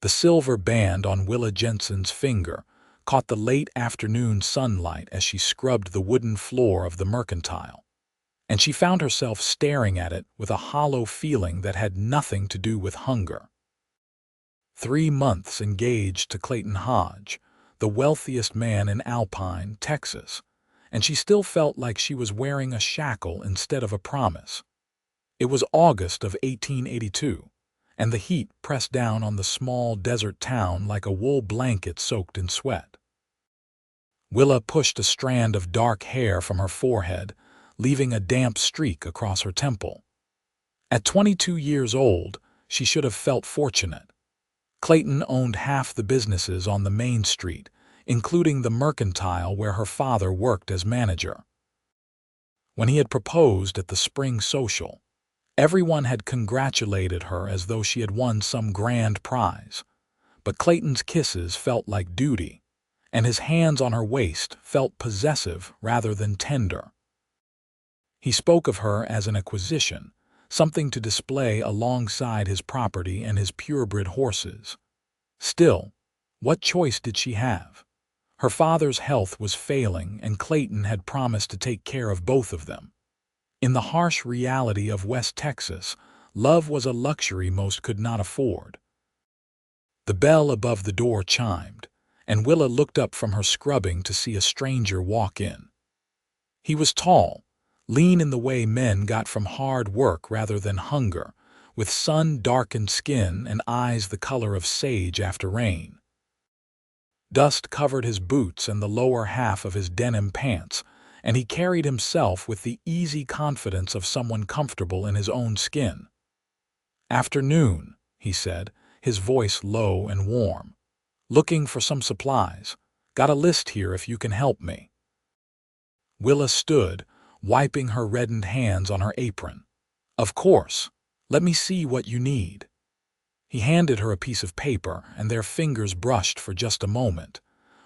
The silver band on Willa Jensen's finger caught the late afternoon sunlight as she scrubbed the wooden floor of the mercantile, and she found herself staring at it with a hollow feeling that had nothing to do with hunger. 3 months engaged to Clayton Hodge, the wealthiest man in Alpine, Texas, and she still felt like she was wearing a shackle instead of a promise. It was August of 1882, and the heat pressed down on the small desert town like a wool blanket soaked in sweat. Willa pushed a strand of dark hair from her forehead, leaving a damp streak across her temple. At 22 years old, she should have felt fortunate. Clayton owned half the businesses on the main street, including the mercantile where her father worked as manager. When he had proposed at the spring social, everyone had congratulated her as though she had won some grand prize. But Clayton's kisses felt like duty, and his hands on her waist felt possessive rather than tender. He spoke of her as an acquisition, something to display alongside his property and his purebred horses. Still, what choice did she have? Her father's health was failing, and Clayton had promised to take care of both of them. In the harsh reality of West Texas, love was a luxury most could not afford. The bell above the door chimed, and Willa looked up from her scrubbing to see a stranger walk in. He was tall, lean in the way men got from hard work rather than hunger, with sun-darkened skin and eyes the color of sage after rain. Dust covered his boots and the lower half of his denim pants, and he carried himself with the easy confidence of someone comfortable in his own skin. "Afternoon," he said, his voice low and warm. "Looking for some supplies. Got a list here if you can help me." Willa stood, wiping her reddened hands on her apron. "Of course. Let me see what you need." He handed her a piece of paper, and their fingers brushed for just a moment.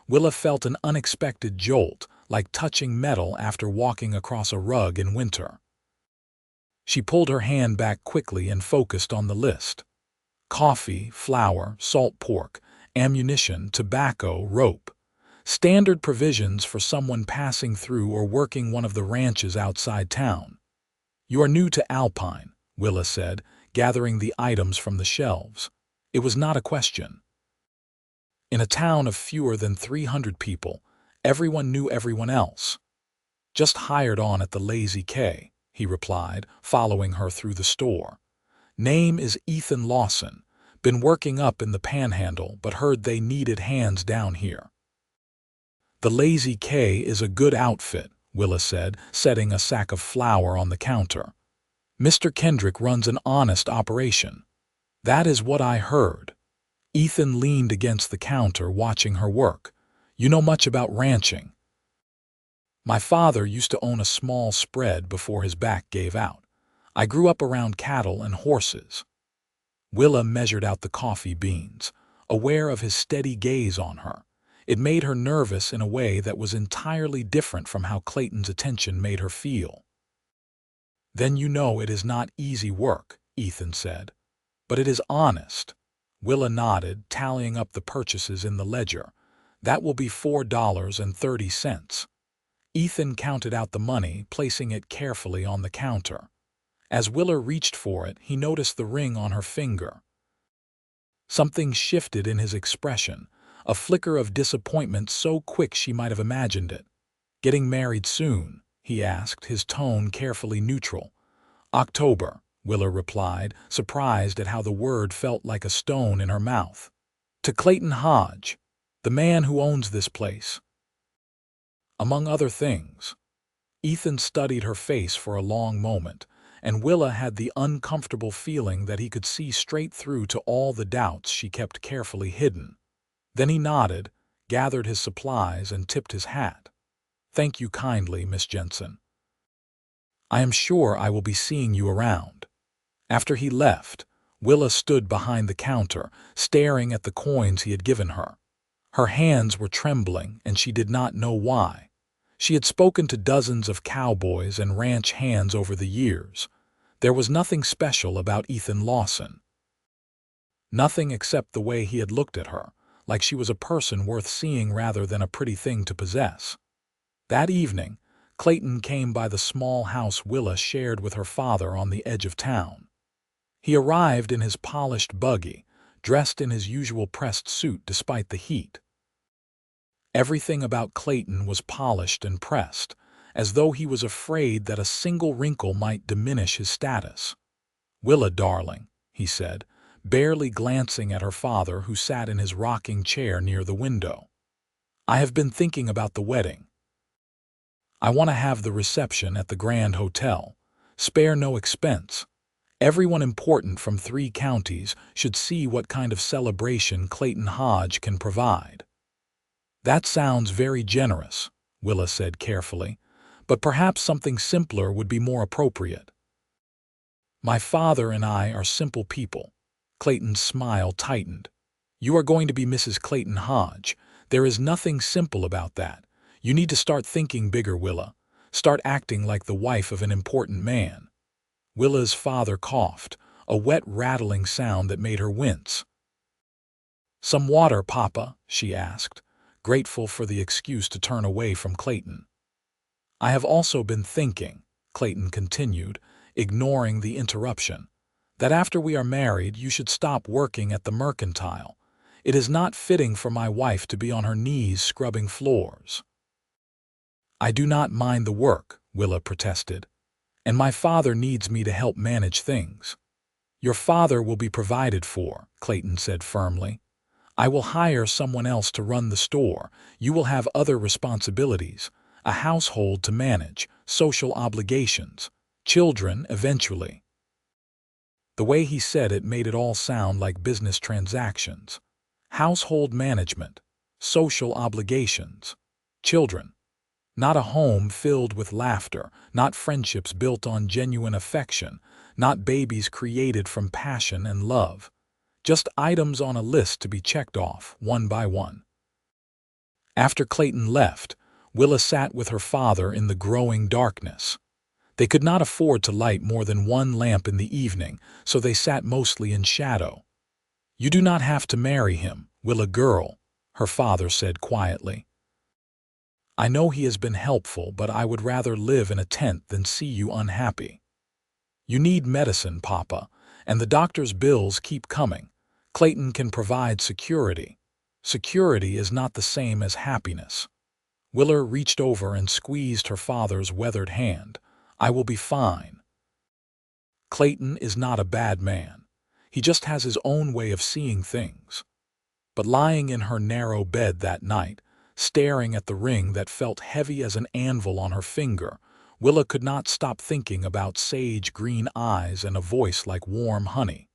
Willa felt an unexpected jolt, like touching metal after walking across a rug in winter. She pulled her hand back quickly and focused on the list. Coffee, flour, salt pork, ammunition, tobacco, rope. Standard provisions for someone passing through or working one of the ranches outside town. "You are new to Alpine," Willa said, gathering the items from the shelves. It was not a question. In a town of fewer than 300 people, everyone knew everyone else. "Just hired on at the Lazy K," he replied, following her through the store. "Name is Ethan Lawson. Been working up in the Panhandle, but heard they needed hands down here." "The Lazy K is a good outfit," Willa said, setting a sack of flour on the counter. "Mr. Kendrick runs an honest operation." "That is what I heard." Ethan leaned against the counter, watching her work. "You know much about ranching?" "My father used to own a small spread before his back gave out. I grew up around cattle and horses." Willa measured out the coffee beans, aware of his steady gaze on her. It made her nervous in a way that was entirely different from how Clayton's attention made her feel. "Then you know it is not easy work," Ethan said. "But it is honest." Willa nodded, tallying up the purchases in the ledger. "That will be $4.30. Ethan counted out the money, placing it carefully on the counter. As Willa reached for it, he noticed the ring on her finger. Something shifted in his expression, a flicker of disappointment so quick she might have imagined it. "Getting married soon?" he asked, his tone carefully neutral. "October," Willa replied, surprised at how the word felt like a stone in her mouth. "To Clayton Hodge, the man who owns this place." "Among other things." Ethan studied her face for a long moment, and Willa had the uncomfortable feeling that he could see straight through to all the doubts she kept carefully hidden. Then he nodded, gathered his supplies, and tipped his hat. "Thank you kindly, Miss Jensen. I am sure I will be seeing you around." After he left, Willa stood behind the counter, staring at the coins he had given her. Her hands were trembling, and she did not know why. She had spoken to dozens of cowboys and ranch hands over the years. There was nothing special about Ethan Lawson. Nothing except the way he had looked at her, like she was a person worth seeing rather than a pretty thing to possess. That evening, Clayton came by the small house Willa shared with her father on the edge of town. He arrived in his polished buggy, dressed in his usual pressed suit despite the heat. Everything about Clayton was polished and pressed, as though he was afraid that a single wrinkle might diminish his status. "Willa, darling," he said, barely glancing at her father who sat in his rocking chair near the window. "I have been thinking about the wedding. I want to have the reception at the Grand Hotel. Spare no expense. Everyone important from 3 counties should see what kind of celebration Clayton Hodge can provide." "That sounds very generous," Willa said carefully, "but perhaps something simpler would be more appropriate." "My father and I are simple people." Clayton's smile tightened. "You are going to be Mrs. Clayton Hodge. There is nothing simple about that. You need to start thinking bigger, Willa. Start acting like the wife of an important man." Willa's father coughed, a wet rattling sound that made her wince. "Some water, Papa?" she asked, grateful for the excuse to turn away from Clayton. "I have also been thinking," Clayton continued, ignoring the interruption, "that after we are married you should stop working at the mercantile. It is not fitting for my wife to be on her knees scrubbing floors." "I do not mind the work," Willa protested, "and my father needs me to help manage things." "Your father will be provided for," Clayton said firmly. "I will hire someone else to run the store. You will have other responsibilities, a household to manage, social obligations, children eventually." The way he said it made it all sound like business transactions. Household management, social obligations, children. Not a home filled with laughter, not friendships built on genuine affection, not babies created from passion and love. Just items on a list to be checked off, one by one. After Clayton left, Willa sat with her father in the growing darkness. They could not afford to light more than 1 lamp in the evening, so they sat mostly in shadow. "You do not have to marry him, Willa girl," her father said quietly. "I know he has been helpful, but I would rather live in a tent than see you unhappy. You need medicine, Papa, and the doctor's bills keep coming. Clayton can provide security. Security is not the same as happiness." Willa reached over and squeezed her father's weathered hand. "I will be fine. Clayton is not a bad man. He just has his own way of seeing things." But lying in her narrow bed that night, staring at the ring that felt heavy as an anvil on her finger, Willa could not stop thinking about sage green eyes and a voice like warm honey.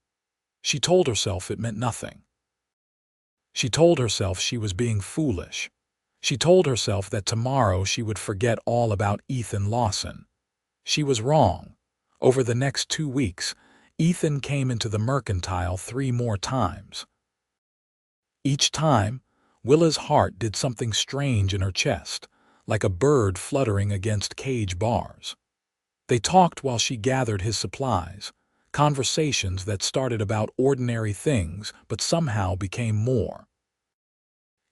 She told herself it meant nothing. She told herself she was being foolish. She told herself that tomorrow she would forget all about Ethan Lawson. She was wrong. Over the next 2 weeks, Ethan came into the mercantile 3 more times. Each time, Willa's heart did something strange in her chest, like a bird fluttering against cage bars. They talked while she gathered his supplies, conversations that started about ordinary things but somehow became more.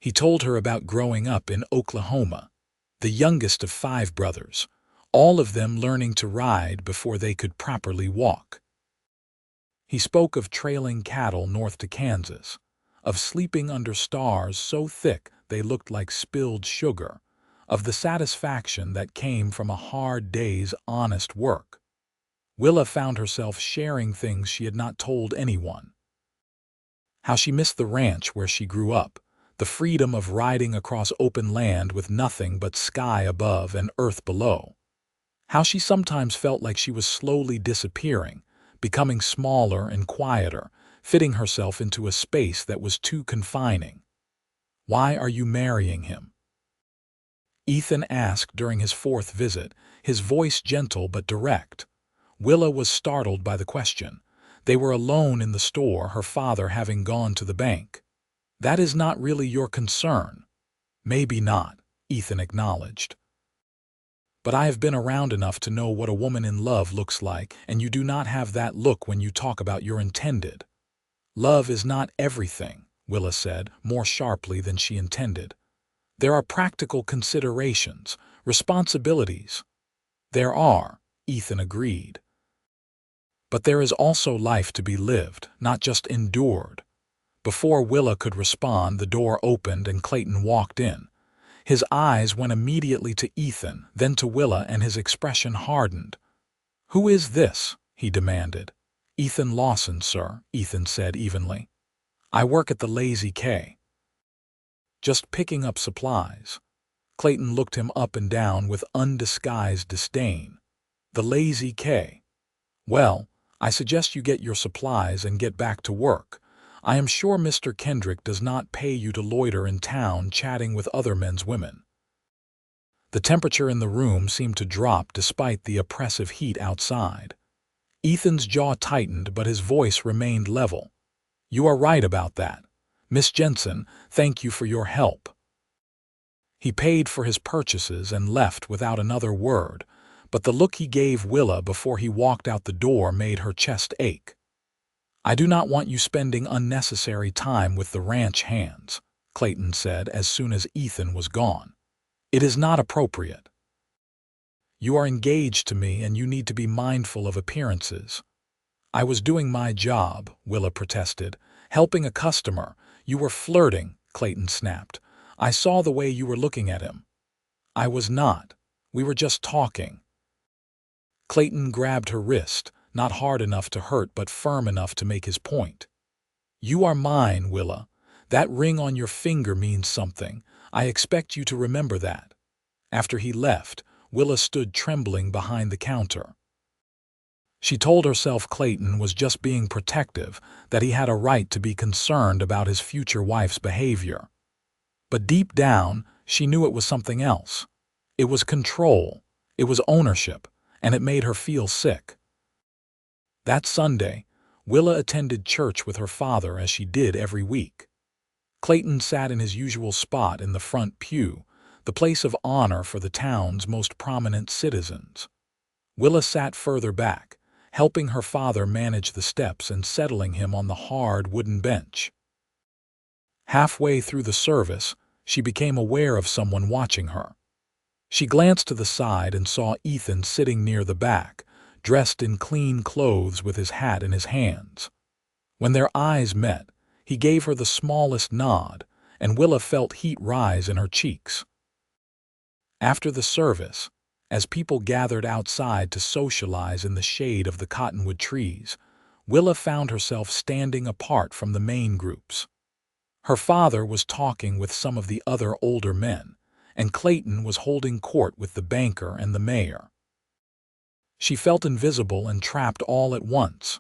He told her about growing up in Oklahoma, the youngest of 5 brothers, all of them learning to ride before they could properly walk. He spoke of trailing cattle north to Kansas, of sleeping under stars so thick they looked like spilled sugar, of the satisfaction that came from a hard day's honest work. Willa found herself sharing things she had not told anyone. How she missed the ranch where she grew up, the freedom of riding across open land with nothing but sky above and earth below. How she sometimes felt like she was slowly disappearing, becoming smaller and quieter, fitting herself into a space that was too confining. "Why are you marrying him?" Ethan asked during his 4th visit, his voice gentle but direct. Willa was startled by the question. They were alone in the store, her father having gone to the bank. "That is not really your concern." "Maybe not," Ethan acknowledged. "But I have been around enough to know what a woman in love looks like, and you do not have that look when you talk about your intended." Love is not everything, Willa said, more sharply than she intended. There are practical considerations, responsibilities. There are, Ethan agreed. But there is also life to be lived, not just endured. Before Willa could respond, the door opened and Clayton walked in. His eyes went immediately to Ethan, then to Willa, and his expression hardened. "Who is this?" he demanded. "Ethan Lawson, sir," Ethan said evenly. "I work at the Lazy K. Just picking up supplies." Clayton looked him up and down with undisguised disdain. "The Lazy K. Well, I suggest you get your supplies and get back to work. I am sure Mr. Kendrick does not pay you to loiter in town chatting with other men's women." The temperature in the room seemed to drop despite the oppressive heat outside. Ethan's jaw tightened, but his voice remained level. "You are right about that. Miss Jensen, thank you for your help." He paid for his purchases and left without another word, but the look he gave Willa before he walked out the door made her chest ache. "I do not want you spending unnecessary time with the ranch hands," Clayton said as soon as Ethan was gone. "It is not appropriate. You are engaged to me and you need to be mindful of appearances." "I was doing my job," Willa protested. "Helping a customer." "You were flirting," Clayton snapped. "I saw the way you were looking at him." "I was not. We were just talking." Clayton grabbed her wrist, not hard enough to hurt but firm enough to make his point. "You are mine, Willa. That ring on your finger means something. I expect you to remember that." After he left, Willa stood trembling behind the counter. She told herself Clayton was just being protective, that he had a right to be concerned about his future wife's behavior. But deep down, she knew it was something else. It was control, it was ownership, and it made her feel sick. That Sunday, Willa attended church with her father as she did every week. Clayton sat in his usual spot in the front pew, the place of honor for the town's most prominent citizens. Willa sat further back, helping her father manage the steps and settling him on the hard wooden bench. Halfway through the service, she became aware of someone watching her. She glanced to the side and saw Ethan sitting near the back, dressed in clean clothes with his hat in his hands. When their eyes met, he gave her the smallest nod, and Willa felt heat rise in her cheeks. After the service, as people gathered outside to socialize in the shade of the cottonwood trees, Willa found herself standing apart from the main groups. Her father was talking with some of the other older men, and Clayton was holding court with the banker and the mayor. She felt invisible and trapped all at once.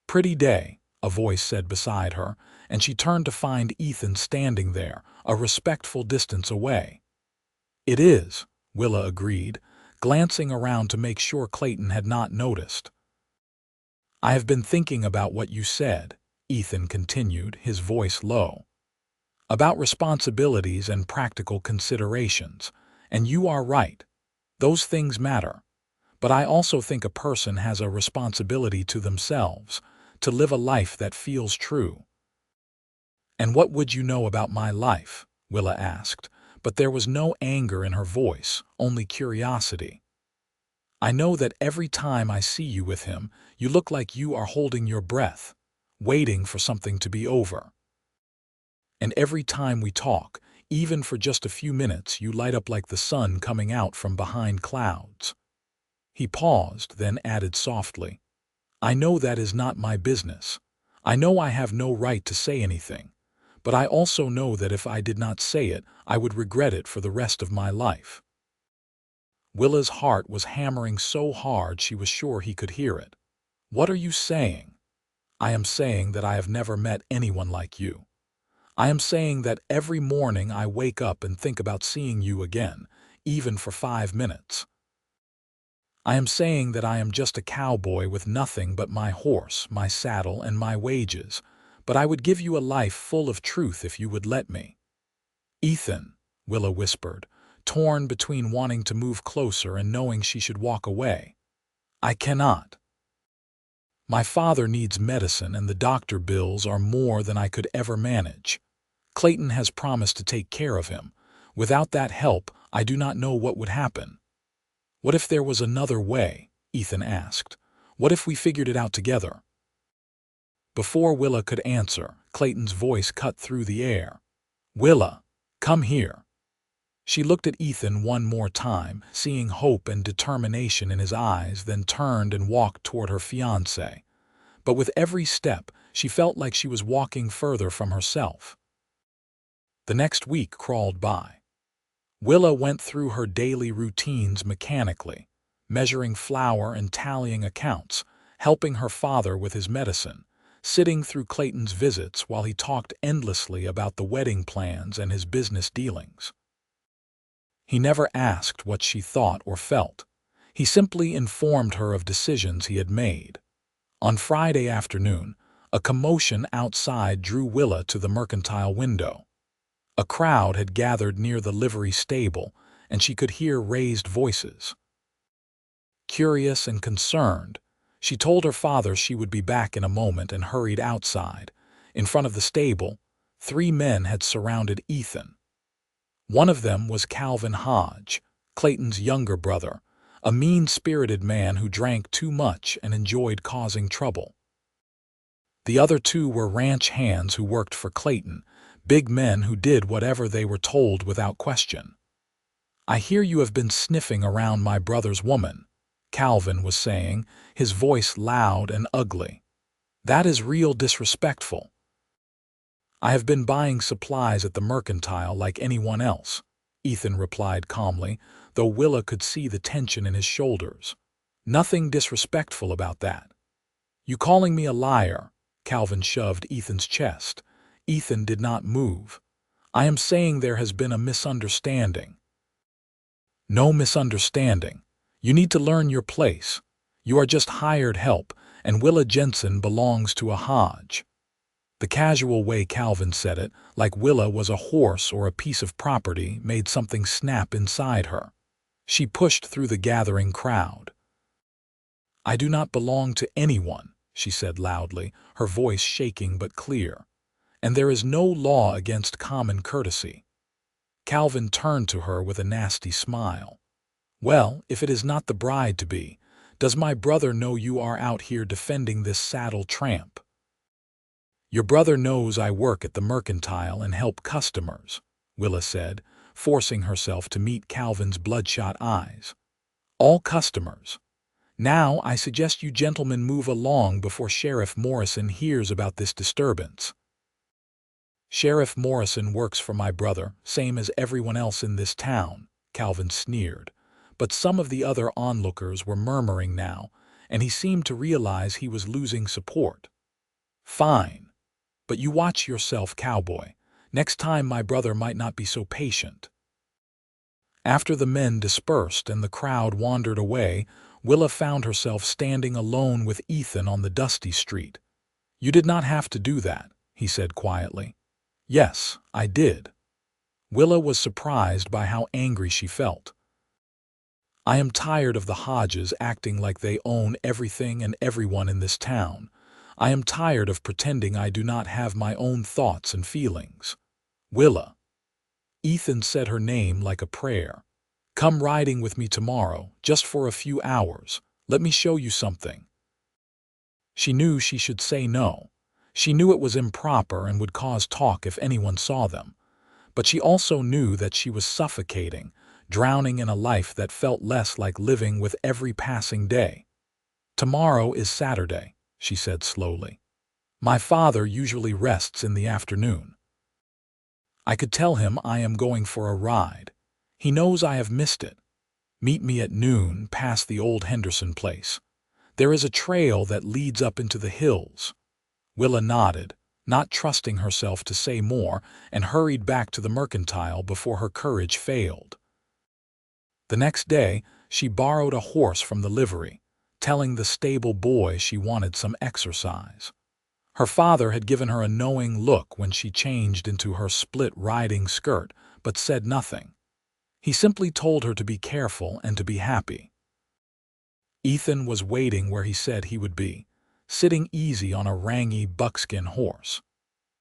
"Pretty day," a voice said beside her, and she turned to find Ethan standing there, a respectful distance away. "It is," Willa agreed, glancing around to make sure Clayton had not noticed. "I have been thinking about what you said," Ethan continued, his voice low. "About responsibilities and practical considerations, and you are right. Those things matter. But I also think a person has a responsibility to themselves, to live a life that feels true." "And what would you know about my life?" Willa asked, but there was no anger in her voice, only curiosity. "I know that every time I see you with him, you look like you are holding your breath, waiting for something to be over. And every time we talk, even for just a few minutes, you light up like the sun coming out from behind clouds." He paused, then added softly, "I know that is not my business. I know I have no right to say anything. But I also know that if I did not say it, I would regret it for the rest of my life." Willa's heart was hammering so hard she was sure he could hear it. "What are you saying?" "I am saying that I have never met anyone like you. I am saying that every morning I wake up and think about seeing you again, even for 5 minutes. I am saying that I am just a cowboy with nothing but my horse, my saddle, and my wages, but I would give you a life full of truth if you would let me." "Ethan," Willa whispered, torn between wanting to move closer and knowing she should walk away. "I cannot." My father needs medicine and the doctor bills are more than I could ever manage. Clayton has promised to take care of him. Without that help, I do not know what would happen." "What if there was another way?" Ethan asked. "What if we figured it out together?" Before Willa could answer, Clayton's voice cut through the air. "Willa, come here." She looked at Ethan one more time, seeing hope and determination in his eyes, then turned and walked toward her fiancé. But with every step, she felt like she was walking further from herself. The next week crawled by. Willa went through her daily routines mechanically, measuring flour and tallying accounts, helping her father with his medicine, sitting through Clayton's visits while he talked endlessly about the wedding plans and his business dealings. He never asked what she thought or felt. He simply informed her of decisions he had made. On Friday afternoon, a commotion outside drew Willa to the mercantile window. A crowd had gathered near the livery stable, and she could hear raised voices. Curious and concerned, she told her father she would be back in a moment and hurried outside. In front of the stable, 3 men had surrounded Ethan. One of them was Clayton Hodge, Clayton's younger brother, a mean-spirited man who drank too much and enjoyed causing trouble. The other 2 were ranch hands who worked for Clayton, big men who did whatever they were told without question. "I hear you have been sniffing around my brother's woman," Calvin was saying, his voice loud and ugly. "That is real disrespectful." "I have been buying supplies at the mercantile like anyone else," Ethan replied calmly, though Willa could see the tension in his shoulders. "Nothing disrespectful about that." "You calling me a liar?" Calvin shoved Ethan's chest. Ethan did not move. "I am saying there has been a misunderstanding." "No misunderstanding. You need to learn your place. You are just hired help, and Willa Jensen belongs to a Hodge." The casual way Calvin said it, like Willa was a horse or a piece of property, made something snap inside her. She pushed through the gathering crowd. "I do not belong to anyone," she said loudly, her voice shaking but clear. "And there is no law against common courtesy." Calvin turned to her with a nasty smile. "Well, if it is not the bride-to-be, does my brother know you are out here defending this saddle tramp?" "Your brother knows I work at the mercantile and help customers," Willa said, forcing herself to meet Calvin's bloodshot eyes. "All customers. Now I suggest you gentlemen move along before Sheriff Morrison hears about this disturbance." "Sheriff Morrison works for my brother, same as everyone else in this town," Calvin sneered. But some of the other onlookers were murmuring now, and he seemed to realize he was losing support. "Fine. But you watch yourself, Cowboy. Next time my brother might not be so patient." After the men dispersed and the crowd wandered away, Willa found herself standing alone with Ethan on the dusty street. "You did not have to do that," he said quietly. "Yes, I did." Willa was surprised by how angry she felt. "I am tired of the Hodges acting like they own everything and everyone in this town. I am tired of pretending I do not have my own thoughts and feelings. Willa." Ethan said her name like a prayer. "Come riding with me tomorrow, just for a few hours. Let me show you something." She knew she should say no. She knew it was improper and would cause talk if anyone saw them. But she also knew that she was suffocating, drowning in a life that felt less like living with every passing day. "Tomorrow is Saturday," she said slowly. "My father usually rests in the afternoon. I could tell him I am going for a ride. He knows I have missed it. Meet me at noon past the old Henderson place. There is a trail that leads up into the hills." Willa nodded, not trusting herself to say more, and hurried back to the mercantile before her courage failed. The next day, she borrowed a horse from the livery, telling the stable boy she wanted some exercise. Her father had given her a knowing look when she changed into her split riding skirt, but said nothing. He simply told her to be careful and to be happy. Ethan was waiting where he said he would be, sitting easy on a rangy buckskin horse.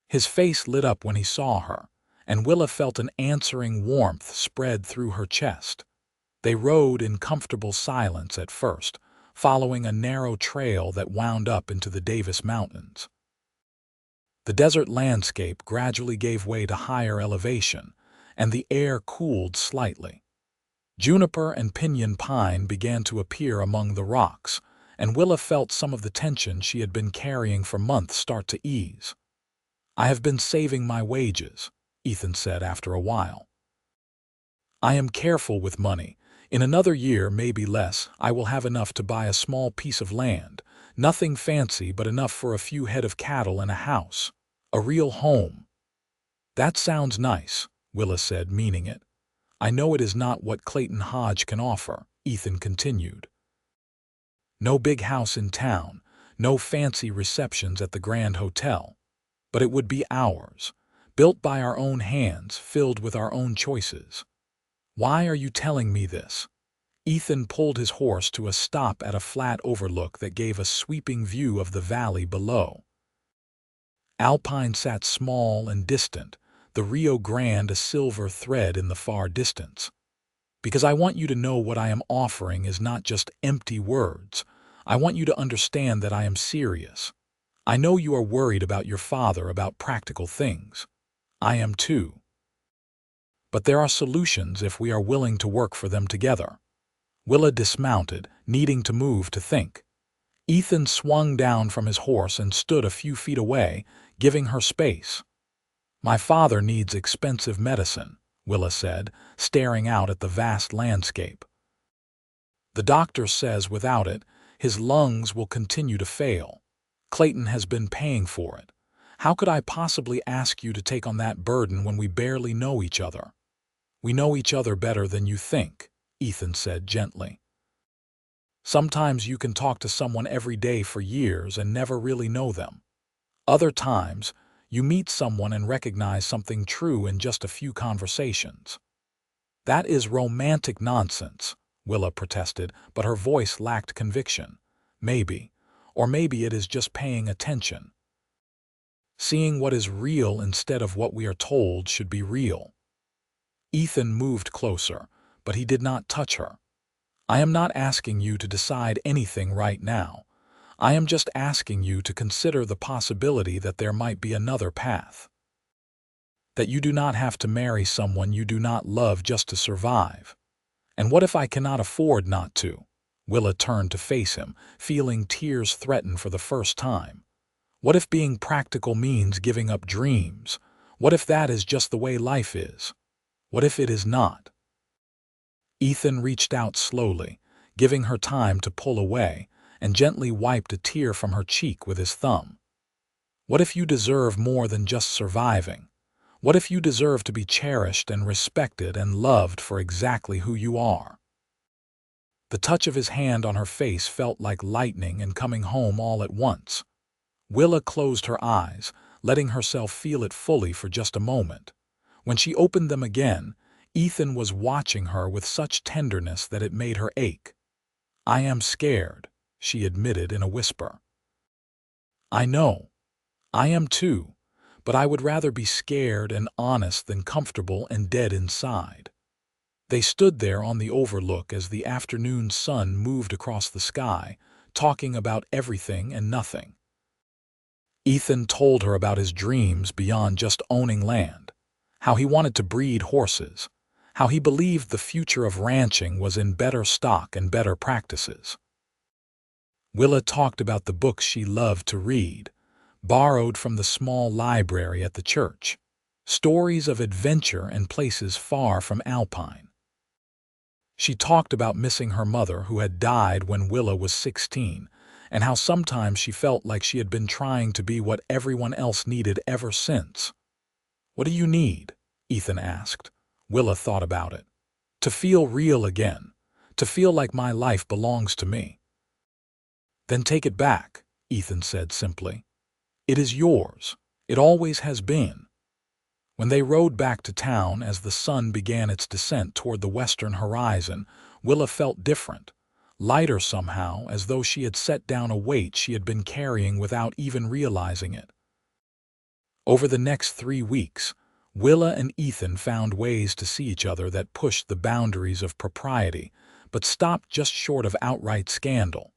His face lit up when he saw her, and Willa felt an answering warmth spread through her chest. They rode in comfortable silence at first, following a narrow trail that wound up into the Davis Mountains. The desert landscape gradually gave way to higher elevation, and the air cooled slightly. Juniper and pinyon pine began to appear among the rocks, and Willa felt some of the tension she had been carrying for months start to ease. "I have been saving my wages," Ethan said after a while. "I am careful with money. In another year, maybe less, I will have enough to buy a small piece of land. Nothing fancy, but enough for a few head of cattle and a house. A real home." "That sounds nice," Willa said, meaning it. "I know it is not what Clayton Hodge can offer," Ethan continued. "No big house in town, no fancy receptions at the Grand Hotel. But it would be ours, built by our own hands, filled with our own choices." "Why are you telling me this?" Ethan pulled his horse to a stop at a flat overlook that gave a sweeping view of the valley below. Alpine sat small and distant, the Rio Grande a silver thread in the far distance. "Because I want you to know what I am offering is not just empty words. I want you to understand that I am serious. I know you are worried about your father, about practical things. I am too. But there are solutions if we are willing to work for them together." Willa dismounted, needing to move to think. Ethan swung down from his horse and stood a few feet away, giving her space. "My father needs expensive medicine," Willa said, staring out at the vast landscape. "The doctor says without it, his lungs will continue to fail. Clayton has been paying for it. How could I possibly ask you to take on that burden when we barely know each other?" "We know each other better than you think," Ethan said gently. "Sometimes you can talk to someone every day for years and never really know them. Other times, you meet someone and recognize something true in just a few conversations." "That is romantic nonsense," Willa protested, but her voice lacked conviction. "Maybe. Or maybe it is just paying attention. Seeing what is real instead of what we are told should be real." Ethan moved closer, but he did not touch her. "I am not asking you to decide anything right now. I am just asking you to consider the possibility that there might be another path. That you do not have to marry someone you do not love just to survive. And what if I cannot afford not to?" Willa turned to face him, feeling tears threaten for the first time. "What if being practical means giving up dreams? What if that is just the way life is? What if it is not?" Ethan reached out slowly, giving her time to pull away, and gently wiped a tear from her cheek with his thumb. "What if you deserve more than just surviving? What if you deserve to be cherished and respected and loved for exactly who you are?" The touch of his hand on her face felt like lightning and coming home all at once. Willa closed her eyes, letting herself feel it fully for just a moment. When she opened them again, Ethan was watching her with such tenderness that it made her ache. "I am scared," she admitted in a whisper. "I know. I am too, but I would rather be scared and honest than comfortable and dead inside." They stood there on the overlook as the afternoon sun moved across the sky, talking about everything and nothing. Ethan told her about his dreams beyond just owning land, how he wanted to breed horses, how he believed the future of ranching was in better stock and better practices. Willa talked about the books she loved to read, borrowed from the small library at the church, stories of adventure and places far from Alpine. She talked about missing her mother who had died when Willa was 16, and how sometimes she felt like she had been trying to be what everyone else needed ever since. "What do you need?" Ethan asked. Willa thought about it. "To feel real again, to feel like my life belongs to me." "Then take it back," Ethan said simply. "It is yours. It always has been." When they rode back to town as the sun began its descent toward the western horizon, Willa felt different, lighter somehow, as though she had set down a weight she had been carrying without even realizing it. Over the next 3 weeks, Willa and Ethan found ways to see each other that pushed the boundaries of propriety, but stopped just short of outright scandal.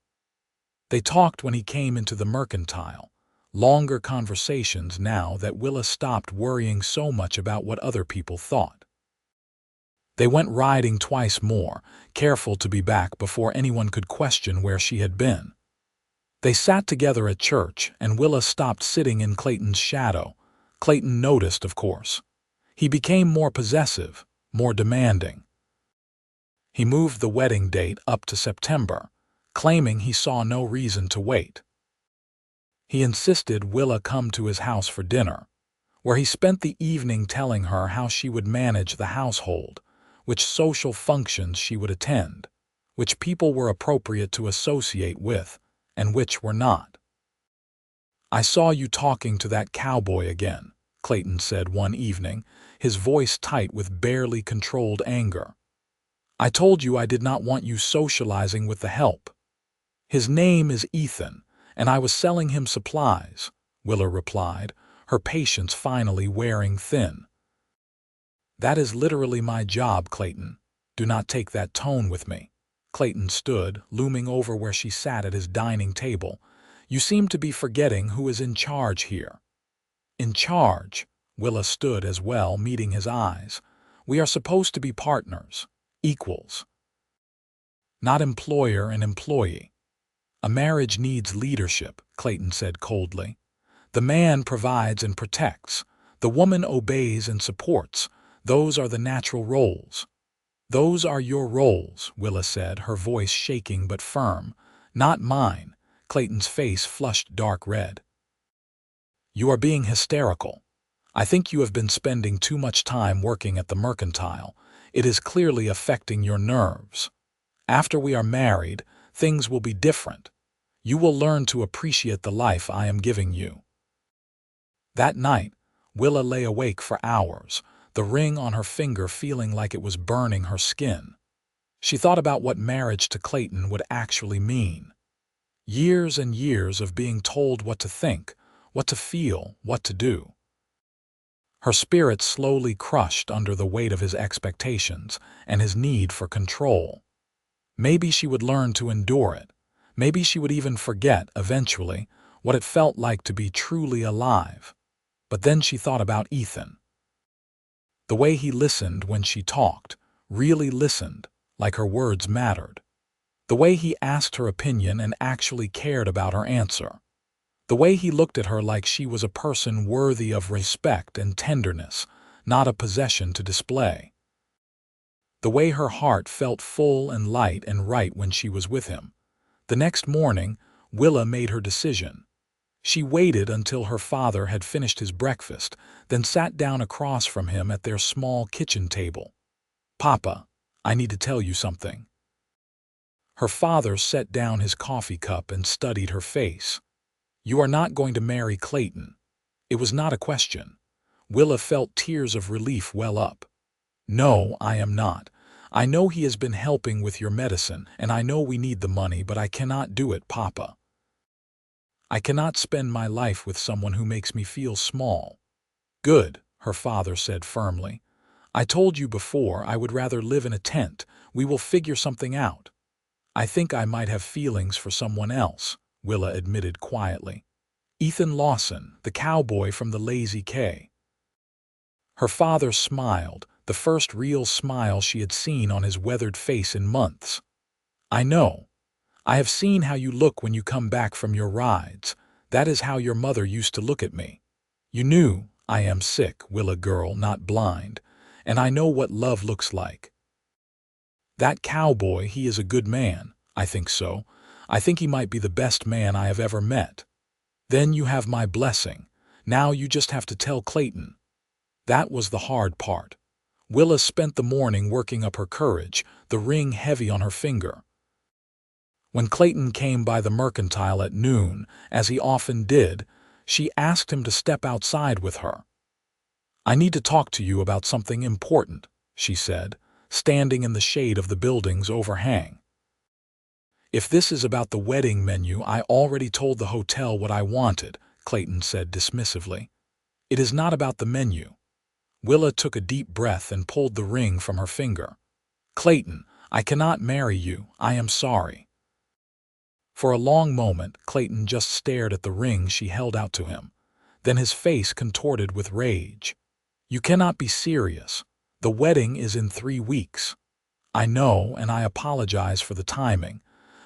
They talked when he came into the mercantile, longer conversations now that Willa stopped worrying so much about what other people thought. They went riding twice more, careful to be back before anyone could question where she had been. They sat together at church, and Willa stopped sitting in Clayton's shadow. Clayton noticed, of course. He became more possessive, more demanding. He moved the wedding date up to September, claiming he saw no reason to wait. He insisted Willa come to his house for dinner, where he spent the evening telling her how she would manage the household, which social functions she would attend, which people were appropriate to associate with, and which were not. "I saw you talking to that cowboy again," Clayton said one evening, his voice tight with barely controlled anger. "I told you I did not want you socializing with the help." "His name is Ethan, and I was selling him supplies," Willa replied, her patience finally wearing thin. "That is literally my job, Clayton. Do not take that tone with me." Clayton stood, looming over where she sat at his dining table. "You seem to be forgetting who is in charge here." "In charge?" Willa stood as well, meeting his eyes. "We are supposed to be partners, equals. Not employer and employee." "A marriage needs leadership," Clayton said coldly. "The man provides and protects. The woman obeys and supports. Those are the natural roles." "Those are your roles," Willa said, her voice shaking but firm. "Not mine." Clayton's face flushed dark red. "You are being hysterical. I think you have been spending too much time working at the mercantile. It is clearly affecting your nerves. After we are married, things will be different. You will learn to appreciate the life I am giving you." That night, Willa lay awake for hours, the ring on her finger feeling like it was burning her skin. She thought about what marriage to Clayton would actually mean. Years and years of being told what to think, what to feel, what to do. Her spirit slowly crushed under the weight of his expectations and his need for control. Maybe she would learn to endure it. Maybe she would even forget, eventually, what it felt like to be truly alive. But then she thought about Ethan. The way he listened when she talked, really listened, like her words mattered. The way he asked her opinion and actually cared about her answer. The way he looked at her like she was a person worthy of respect and tenderness, not a possession to display. The way her heart felt full and light and right when she was with him. The next morning, Willa made her decision. She waited until her father had finished his breakfast, then sat down across from him at their small kitchen table. "Papa, I need to tell you something." Her father set down his coffee cup and studied her face. "You are not going to marry Clayton." It was not a question. Willa felt tears of relief well up. "No, I am not. I know he has been helping with your medicine, and I know we need the money, but I cannot do it, Papa. I cannot spend my life with someone who makes me feel small." "Good," her father said firmly. "I told you before I would rather live in a tent. We will figure something out." "I think I might have feelings for someone else," Willa admitted quietly. "Ethan Lawson, the cowboy from the Lazy K." Her father smiled, the first real smile she had seen on his weathered face in months. "I know. I have seen how you look when you come back from your rides. That is how your mother used to look at me. You knew I am sick, Willa girl, not blind, and I know what love looks like. That cowboy, he is a good man. I think so. I think he might be the best man I have ever met. Then you have my blessing. Now you just have to tell Clayton." That was the hard part. Willa spent the morning working up her courage, the ring heavy on her finger. When Clayton came by the mercantile at noon, as he often did, she asked him to step outside with her. "I need to talk to you about something important," she said, standing in the shade of the building's overhang. If this is about the wedding menu, I already told the hotel what I wanted, Clayton said dismissively. It is not about the menu. Willa took a deep breath and pulled the ring from her finger. Clayton, I cannot marry you. I am sorry. For a long moment, Clayton just stared at the ring she held out to him. Then his face contorted with rage. You cannot be serious. The wedding is in 3 weeks. I know, and I apologize for the timing,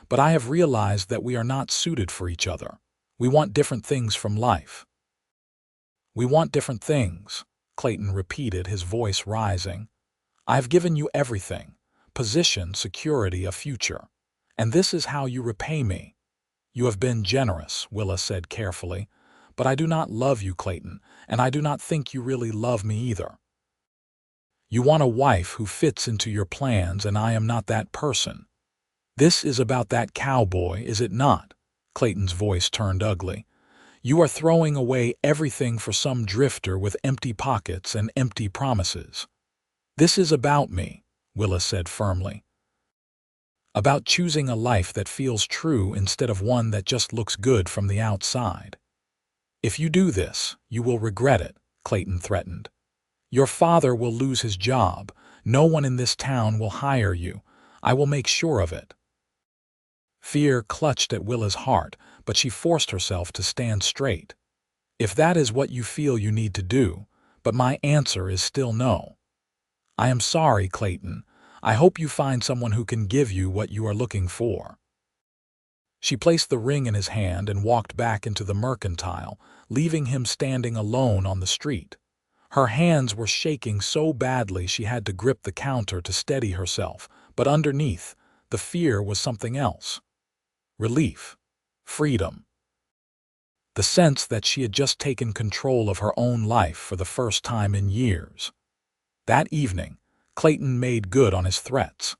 but I have realized that we are not suited for each other. We want different things from life. We want different things, Clayton repeated, his voice rising. I have given you everything: position, security, a future. And this is how you repay me. You have been generous, Willa said carefully, but I do not love you, Clayton, and I do not think you really love me either. You want a wife who fits into your plans, and I am not that person. This is about that cowboy, is it not? Clayton's voice turned ugly. You are throwing away everything for some drifter with empty pockets and empty promises. This is about me, Willa said firmly. About choosing a life that feels true instead of one that just looks good from the outside. If you do this, you will regret it, Clayton threatened. Your father will lose his job. No one in this town will hire you. I will make sure of it. Fear clutched at Willa's heart, but she forced herself to stand straight. If that is what you feel you need to do, but my answer is still no. I am sorry, Clayton. I hope you find someone who can give you what you are looking for. She placed the ring in his hand and walked back into the mercantile, leaving him standing alone on the street. Her hands were shaking so badly she had to grip the counter to steady herself, but underneath, the fear was something else. Relief. Freedom. The sense that she had just taken control of her own life for the first time in years. That evening, Clayton made good on his threats.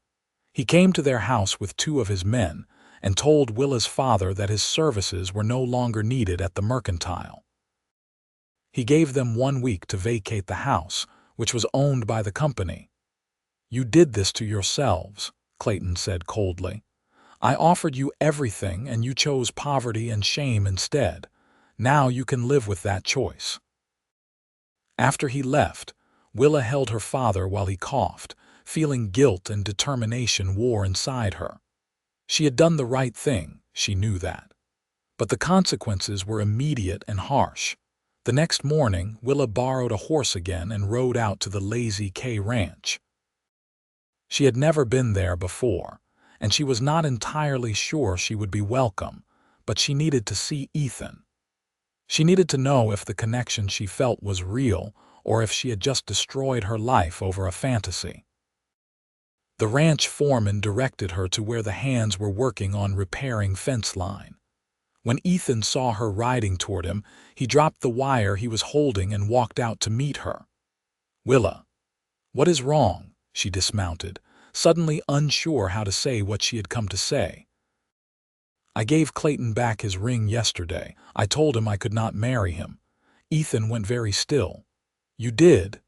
He came to their house with 2 of his men and told Willa's father that his services were no longer needed at the mercantile. He gave them 1 week to vacate the house, which was owned by the company. You did this to yourselves, Clayton said coldly. I offered you everything and you chose poverty and shame instead. Now you can live with that choice. After he left, Willa held her father while he coughed, feeling guilt and determination war inside her. She had done the right thing, she knew that. But the consequences were immediate and harsh. The next morning, Willa borrowed a horse again and rode out to the Lazy K Ranch. She had never been there before, and she was not entirely sure she would be welcome, but she needed to see Ethan. She needed to know if the connection she felt was real or if she had just destroyed her life over a fantasy. The ranch foreman directed her to where the hands were working on repairing fence line. When Ethan saw her riding toward him, he dropped the wire he was holding and walked out to meet her. Willa. What is wrong? She dismounted, suddenly unsure how to say what she had come to say. I gave Clayton back his ring yesterday. I told him I could not marry him. Ethan went very still. You did?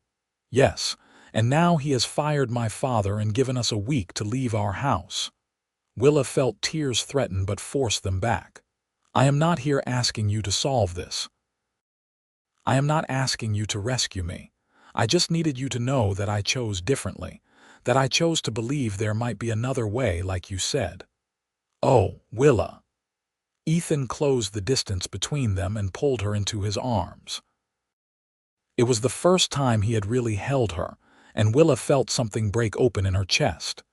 Yes, and now he has fired my father and given us a week to leave our house. Willa felt tears threaten but forced them back. I am not here asking you to solve this. I am not asking you to rescue me. I just needed you to know that I chose differently, that I chose to believe there might be another way like you said. Oh, Willa. Ethan closed the distance between them and pulled her into his arms. It was the first time he had really held her, and Willa felt something break open in her chest.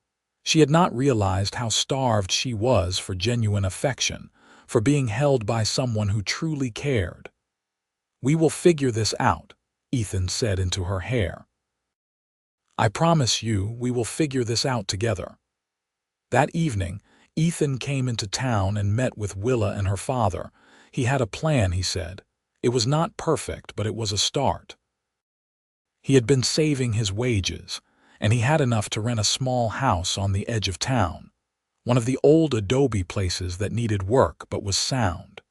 She had not realized how starved she was for genuine affection, for being held by someone who truly cared. We will figure this out, Ethan said into her hair. I promise you we will figure this out together. That evening, Ethan came into town and met with Willa and her father. He had a plan, he said. It was not perfect, but it was a start. He had been saving his wages, and he had enough to rent a small house on the edge of town, one of the old adobe places that needed work but was sound.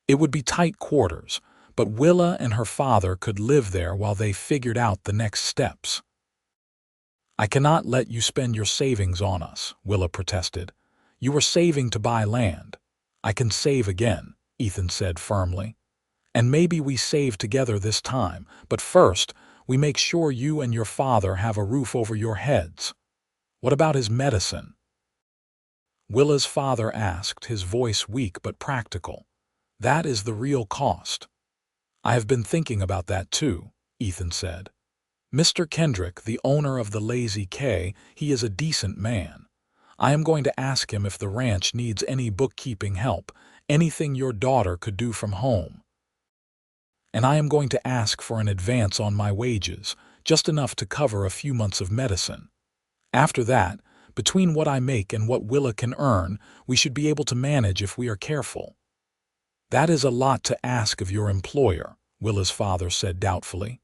It would be tight quarters, but Willa and her father could live there while they figured out the next steps. I cannot let you spend your savings on us, Willa protested. You were saving to buy land. I can save again, Ethan said firmly. And maybe we save together this time, but first, we make sure you and your father have a roof over your heads. What about his medicine? Willa's father asked, his voice weak but practical. That is the real cost. I have been thinking about that too, Ethan said. Mr. Kendrick, the owner of the Lazy K, he is a decent man. I am going to ask him if the ranch needs any bookkeeping help, anything your daughter could do from home. And I am going to ask for an advance on my wages, just enough to cover a few months of medicine. After that, between what I make and what Willa can earn, we should be able to manage if we are careful. That is a lot to ask of your employer, Willa's father said doubtfully.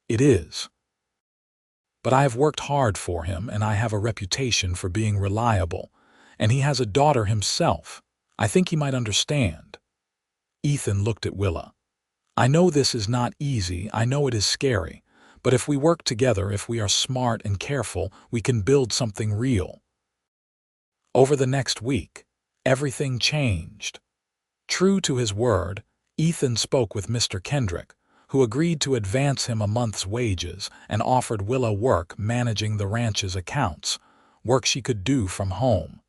It is. But I have worked hard for him, and I have a reputation for being reliable, and he has a daughter himself. I think he might understand. Ethan looked at Willa. I know this is not easy, I know it is scary, but if we work together, if we are smart and careful, we can build something real. Over the next week, everything changed. True to his word, Ethan spoke with Mr. Kendrick, who agreed to advance him a month's wages and offered Willa work managing the ranch's accounts, work she could do from home.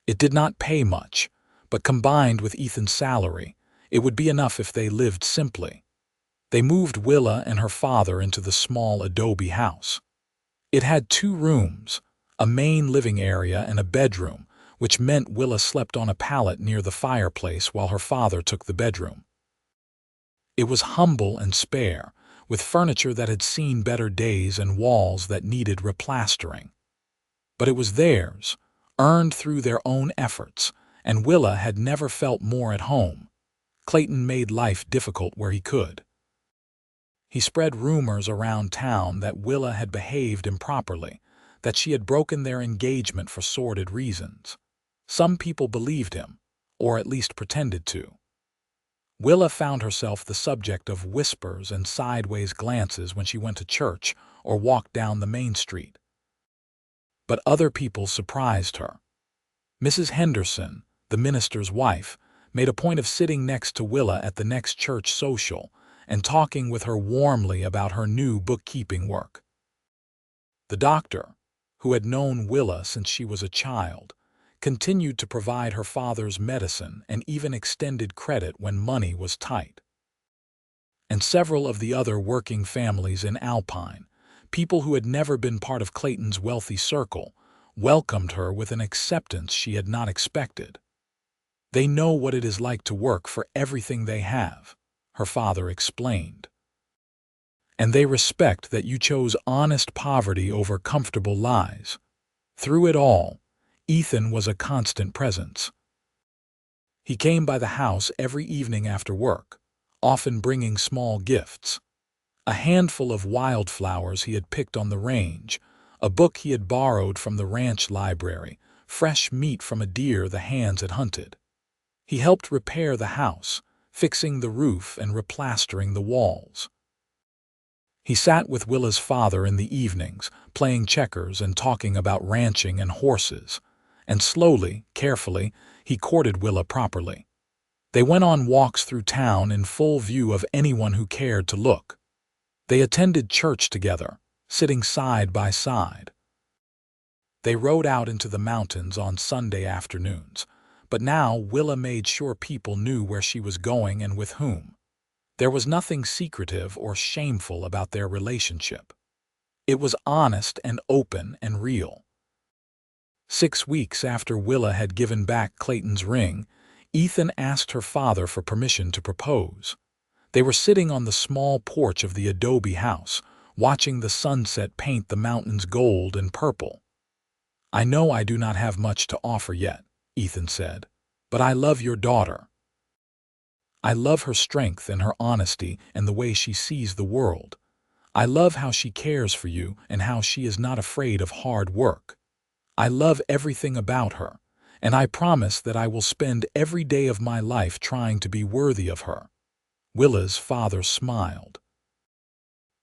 It did not pay much, but combined with Ethan's salary, it would be enough if they lived simply. They moved Willa and her father into the small adobe house. It had 2 rooms, a main living area and a bedroom, which meant Willa slept on a pallet near the fireplace while her father took the bedroom. It was humble and spare, with furniture that had seen better days and walls that needed replastering. But it was theirs, earned through their own efforts, and Willa had never felt more at home. Clayton made life difficult where he could. He spread rumors around town that Willa had behaved improperly, that she had broken their engagement for sordid reasons. Some people believed him, or at least pretended to. Willa found herself the subject of whispers and sideways glances when she went to church or walked down the main street. But other people surprised her. Mrs. Henderson, the minister's wife, made a point of sitting next to Willa at the next church social and talking with her warmly about her new bookkeeping work. The doctor, who had known Willa since she was a child, continued to provide her father's medicine and even extended credit when money was tight. And several of the other working families in Alpine, people who had never been part of Clayton's wealthy circle, welcomed her with an acceptance she had not expected. They know what it is like to work for everything they have, her father explained. And they respect that you chose honest poverty over comfortable lies. Through it all, Ethan was a constant presence. He came by the house every evening after work, often bringing small gifts. A handful of wildflowers he had picked on the range, a book he had borrowed from the ranch library, fresh meat from a deer the hands had hunted. He helped repair the house, fixing the roof and replastering the walls. He sat with Willa's father in the evenings, playing checkers and talking about ranching and horses, and slowly, carefully, he courted Willa properly. They went on walks through town in full view of anyone who cared to look. They attended church together, sitting side by side. They rode out into the mountains on Sunday afternoons, but now Willa made sure people knew where she was going and with whom. There was nothing secretive or shameful about their relationship. It was honest and open and real. 6 weeks after Willa had given back Clayton's ring, Ethan asked her father for permission to propose. They were sitting on the small porch of the adobe house, watching the sunset paint the mountains gold and purple. I know I do not have much to offer yet, Ethan said, but I love your daughter. I love her strength and her honesty and the way she sees the world. I love how she cares for you and how she is not afraid of hard work. I love everything about her, and I promise that I will spend every day of my life trying to be worthy of her. Willa's father smiled.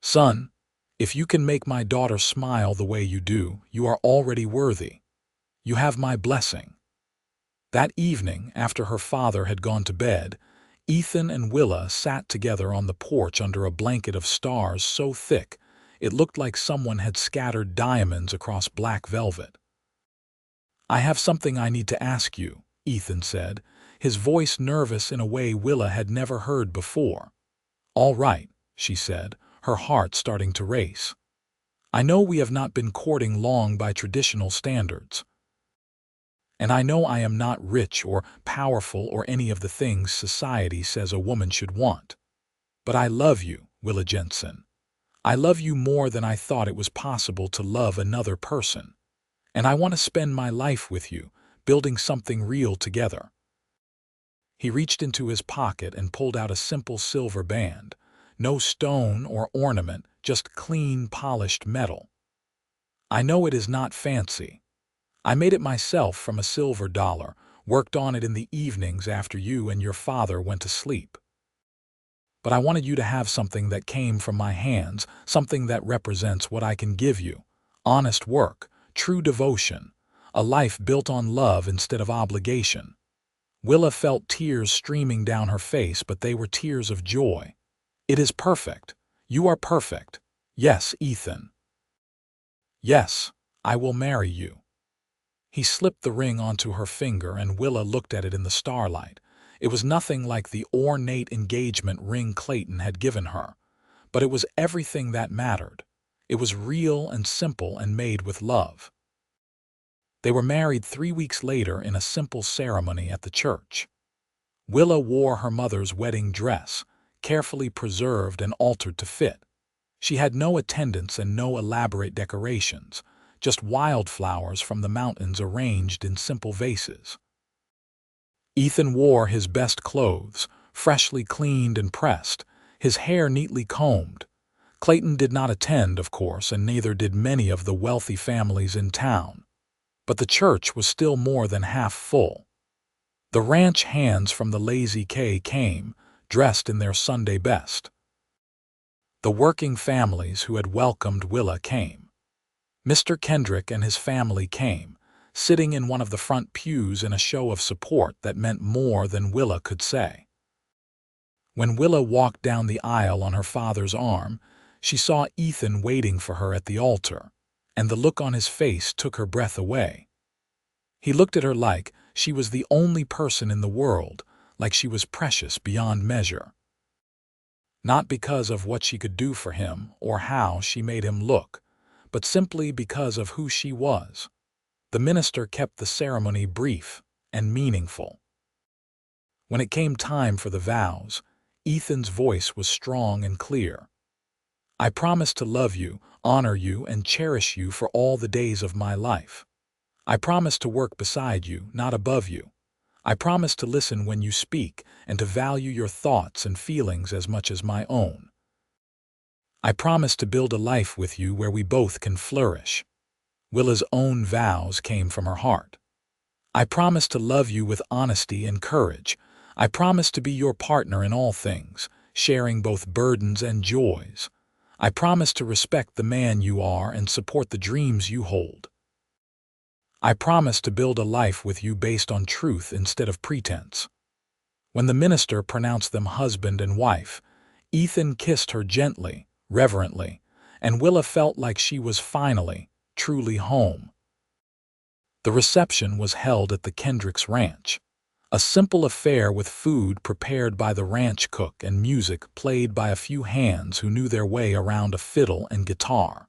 Son, if you can make my daughter smile the way you do, you are already worthy. You have my blessing." That evening, after her father had gone to bed, Ethan and Willa sat together on the porch under a blanket of stars so thick it looked like someone had scattered diamonds across black velvet. "I have something I need to ask you," Ethan said, his voice nervous in a way Willa had never heard before. "All right," she said, her heart starting to race. "I know we have not been courting long by traditional standards. And I know I am not rich or powerful or any of the things society says a woman should want. But I love you, Willa Jensen. I love you more than I thought it was possible to love another person. And I want to spend my life with you, building something real together." He reached into his pocket and pulled out a simple silver band. No stone or ornament, just clean, polished metal. "I know it is not fancy. I made it myself from a silver dollar, worked on it in the evenings after you and your father went to sleep. But I wanted you to have something that came from my hands, something that represents what I can give you. Honest work, true devotion, a life built on love instead of obligation." Willa felt tears streaming down her face, but they were tears of joy. "It is perfect. You are perfect. Yes, Ethan. Yes, I will marry you." He slipped the ring onto her finger, and Willa looked at it in the starlight. It was nothing like the ornate engagement ring Clayton had given her, but it was everything that mattered. It was real and simple and made with love. They were married 3 weeks later in a simple ceremony at the church. Willa wore her mother's wedding dress, carefully preserved and altered to fit. She had no attendants and no elaborate decorations, just wildflowers from the mountains arranged in simple vases. Ethan wore his best clothes, freshly cleaned and pressed, his hair neatly combed. Clayton did not attend, of course, and neither did many of the wealthy families in town. But the church was still more than half full. The ranch hands from the Lazy K came, dressed in their Sunday best. The working families who had welcomed Willa came. Mr. Kendrick and his family came, sitting in one of the front pews in a show of support that meant more than Willa could say. When Willa walked down the aisle on her father's arm, she saw Ethan waiting for her at the altar, and the look on his face took her breath away. He looked at her like she was the only person in the world, like she was precious beyond measure. Not because of what she could do for him or how she made him look, but simply because of who she was. The minister kept the ceremony brief and meaningful. When it came time for the vows, Ethan's voice was strong and clear. "I promise to love you, honor you, and cherish you for all the days of my life. I promise to work beside you, not above you. I promise to listen when you speak and to value your thoughts and feelings as much as my own. I promise to build a life with you where we both can flourish." Willa's own vows came from her heart. "I promise to love you with honesty and courage. I promise to be your partner in all things, sharing both burdens and joys. I promise to respect the man you are and support the dreams you hold. I promise to build a life with you based on truth instead of pretense." When the minister pronounced them husband and wife, Ethan kissed her gently, reverently, and Willa felt like she was finally, truly home. The reception was held at the Kendricks Ranch, a simple affair with food prepared by the ranch cook and music played by a few hands who knew their way around a fiddle and guitar.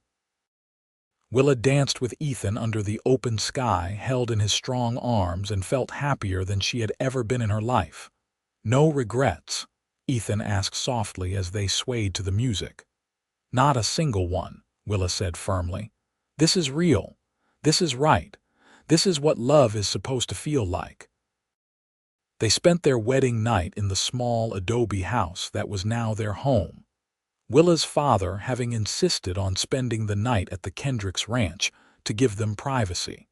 Willa danced with Ethan under the open sky held in his strong arms and felt happier than she had ever been in her life. "No regrets?" Ethan asked softly as they swayed to the music. "Not a single one," Willa said firmly. "This is real. This is right. This is what love is supposed to feel like." They spent their wedding night in the small adobe house that was now their home, Willa's father having insisted on spending the night at the Kendricks Ranch to give them privacy.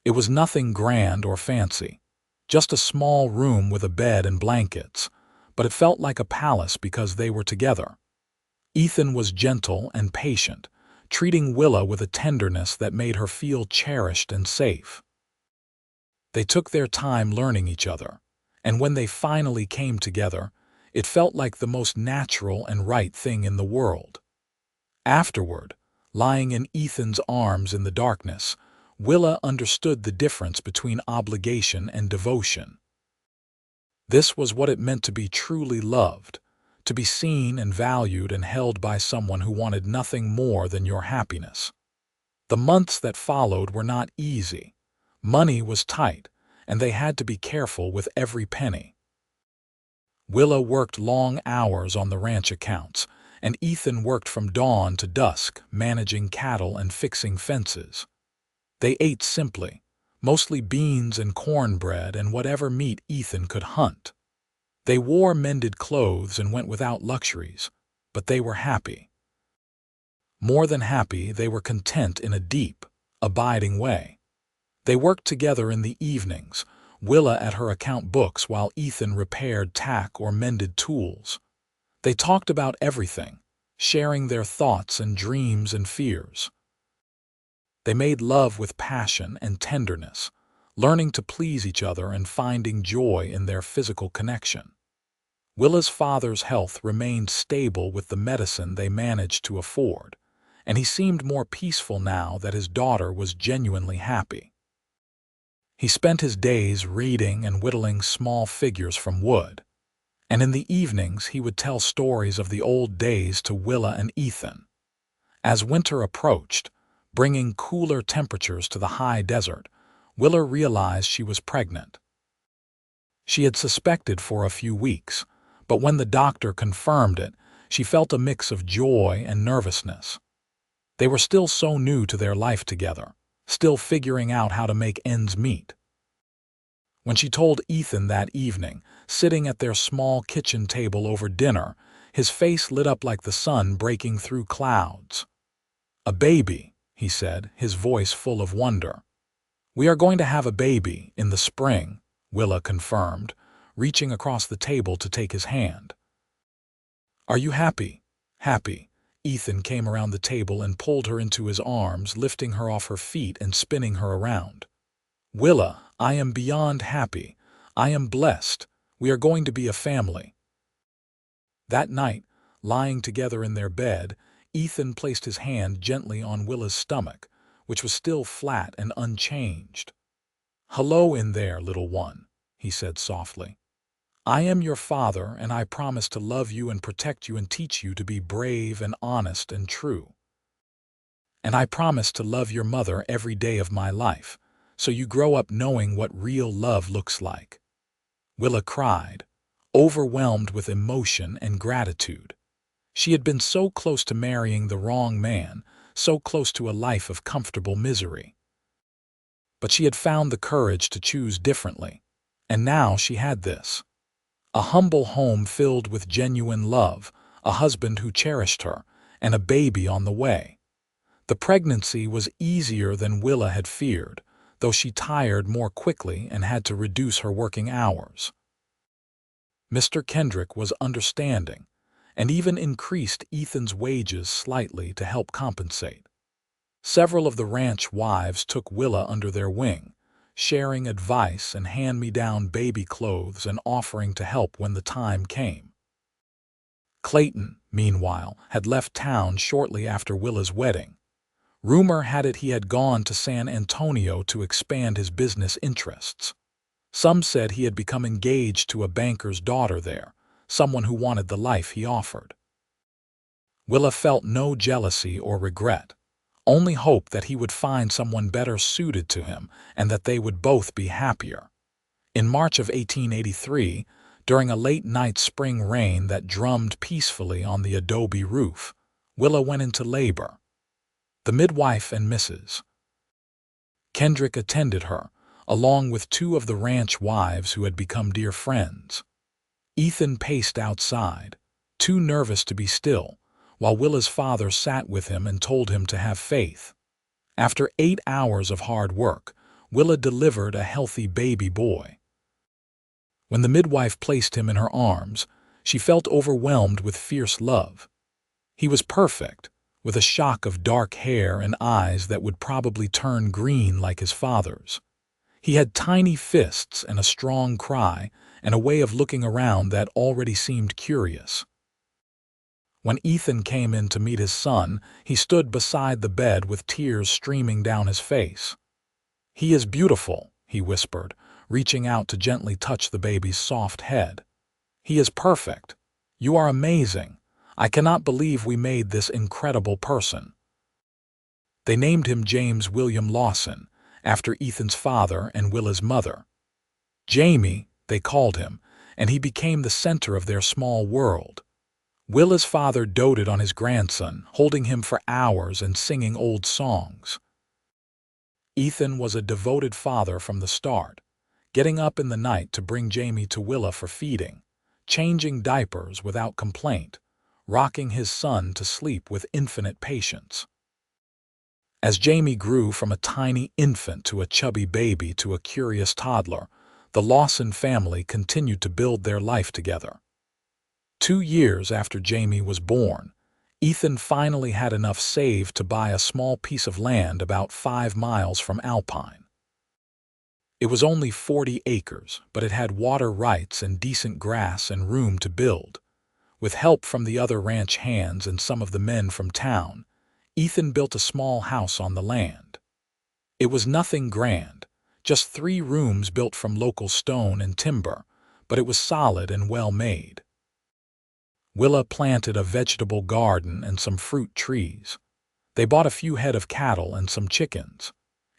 It was nothing grand or fancy, just a small room with a bed and blankets, but it felt like a palace because they were together. Ethan was gentle and patient, treating Willa with a tenderness that made her feel cherished and safe. They took their time learning each other, and when they finally came together, it felt like the most natural and right thing in the world. Afterward, lying in Ethan's arms in the darkness, Willa understood the difference between obligation and devotion. This was what it meant to be truly loved, to be seen and valued and held by someone who wanted nothing more than your happiness. The months that followed were not easy. Money was tight, and they had to be careful with every penny. Willa worked long hours on the ranch accounts, and Ethan worked from dawn to dusk, managing cattle and fixing fences. They ate simply, mostly beans and cornbread and whatever meat Ethan could hunt. They wore mended clothes and went without luxuries, but they were happy. More than happy, they were content in a deep, abiding way. They worked together in the evenings, Willa at her account books while Ethan repaired tack or mended tools. They talked about everything, sharing their thoughts and dreams and fears. They made love with passion and tenderness, learning to please each other and finding joy in their physical connection. Willa's father's health remained stable with the medicine they managed to afford, and he seemed more peaceful now that his daughter was genuinely happy. He spent his days reading and whittling small figures from wood, and in the evenings he would tell stories of the old days to Willa and Ethan. As winter approached, bringing cooler temperatures to the high desert, Willa realized she was pregnant. She had suspected for a few weeks, but when the doctor confirmed it, she felt a mix of joy and nervousness. They were still so new to their life together, still figuring out how to make ends meet. When she told Ethan that evening, sitting at their small kitchen table over dinner, his face lit up like the sun breaking through clouds. "A baby," he said, his voice full of wonder. "We are going to have a baby in the spring," Willa confirmed, reaching across the table to take his hand. "Are you happy?" "Happy." Ethan came around the table and pulled her into his arms, lifting her off her feet and spinning her around. "Willa, I am beyond happy. I am blessed. We are going to be a family." That night, lying together in their bed, Ethan placed his hand gently on Willa's stomach, which was still flat and unchanged. "Hello in there, little one," he said softly. "I am your father, and I promise to love you and protect you and teach you to be brave and honest and true. And I promise to love your mother every day of my life, so you grow up knowing what real love looks like." Willa cried, overwhelmed with emotion and gratitude. She had been so close to marrying the wrong man, so close to a life of comfortable misery. But she had found the courage to choose differently, and now she had this. A humble home filled with genuine love, a husband who cherished her, and a baby on the way. The pregnancy was easier than Willa had feared, though she tired more quickly and had to reduce her working hours. Mr. Kendrick was understanding, and even increased Ethan's wages slightly to help compensate. Several of the ranch wives took Willa under their wing, sharing advice and hand-me-down baby clothes and offering to help when the time came. Clayton, meanwhile, had left town shortly after Willa's wedding. Rumor had it he had gone to San Antonio to expand his business interests. Some said he had become engaged to a banker's daughter there, someone who wanted the life he offered. Willa felt no jealousy or regret, only hope that he would find someone better suited to him and that they would both be happier. In March of 1883, during a late-night spring rain that drummed peacefully on the adobe roof, Willa went into labor. The midwife and Mrs. Kendrick attended her, along with two of the ranch wives who had become dear friends. Ethan paced outside, too nervous to be still, while Willa's father sat with him and told him to have faith. After 8 hours of hard work, Willa delivered a healthy baby boy. When the midwife placed him in her arms, she felt overwhelmed with fierce love. He was perfect, with a shock of dark hair and eyes that would probably turn green like his father's. He had tiny fists and a strong cry, and a way of looking around that already seemed curious. When Ethan came in to meet his son, he stood beside the bed with tears streaming down his face. "He is beautiful," he whispered, reaching out to gently touch the baby's soft head. "He is perfect. You are amazing. I cannot believe we made this incredible person." They named him James William Lawson, after Ethan's father and Willa's mother. Jamie, they called him, and he became the center of their small world. Willa's father doted on his grandson, holding him for hours and singing old songs. Ethan was a devoted father from the start, getting up in the night to bring Jamie to Willa for feeding, changing diapers without complaint, rocking his son to sleep with infinite patience. As Jamie grew from a tiny infant to a chubby baby to a curious toddler, the Lawson family continued to build their life together. 2 years after Jamie was born, Ethan finally had enough saved to buy a small piece of land about 5 miles from Alpine. It was only 40 acres, but it had water rights and decent grass and room to build. With help from the other ranch hands and some of the men from town, Ethan built a small house on the land. It was nothing grand, just 3 rooms built from local stone and timber, but it was solid and well made. Willa planted a vegetable garden and some fruit trees. They bought a few head of cattle and some chickens.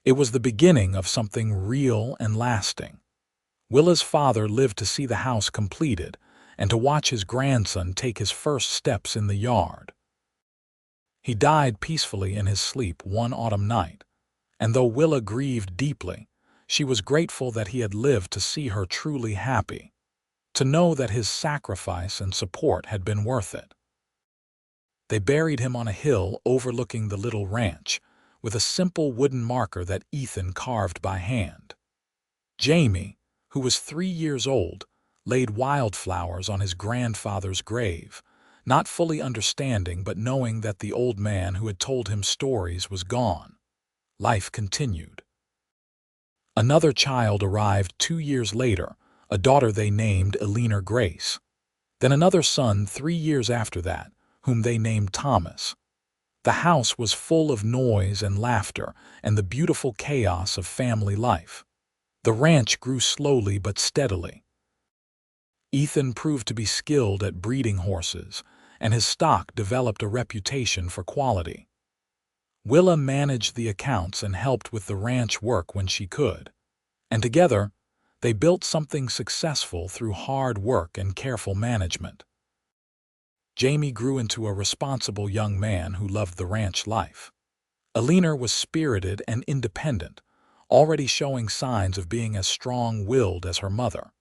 It was the beginning of something real and lasting. Willa's father lived to see the house completed and to watch his grandson take his first steps in the yard. He died peacefully in his sleep one autumn night, and though Willa grieved deeply, she was grateful that he had lived to see her truly happy, to know that his sacrifice and support had been worth it. They buried him on a hill overlooking the little ranch, with a simple wooden marker that Ethan carved by hand. Jamie, who was 3 years old, laid wildflowers on his grandfather's grave, not fully understanding but knowing that the old man who had told him stories was gone. Life continued. Another child arrived 2 years later, a daughter they named Eleanor Grace. Then another son 3 years after that, whom they named Thomas. The house was full of noise and laughter and the beautiful chaos of family life. The ranch grew slowly but steadily. Ethan proved to be skilled at breeding horses, and his stock developed a reputation for quality. Willa managed the accounts and helped with the ranch work when she could, and together, they built something successful through hard work and careful management. Jamie grew into a responsible young man who loved the ranch life. Eleanor was spirited and independent, already showing signs of being as strong-willed as her mother.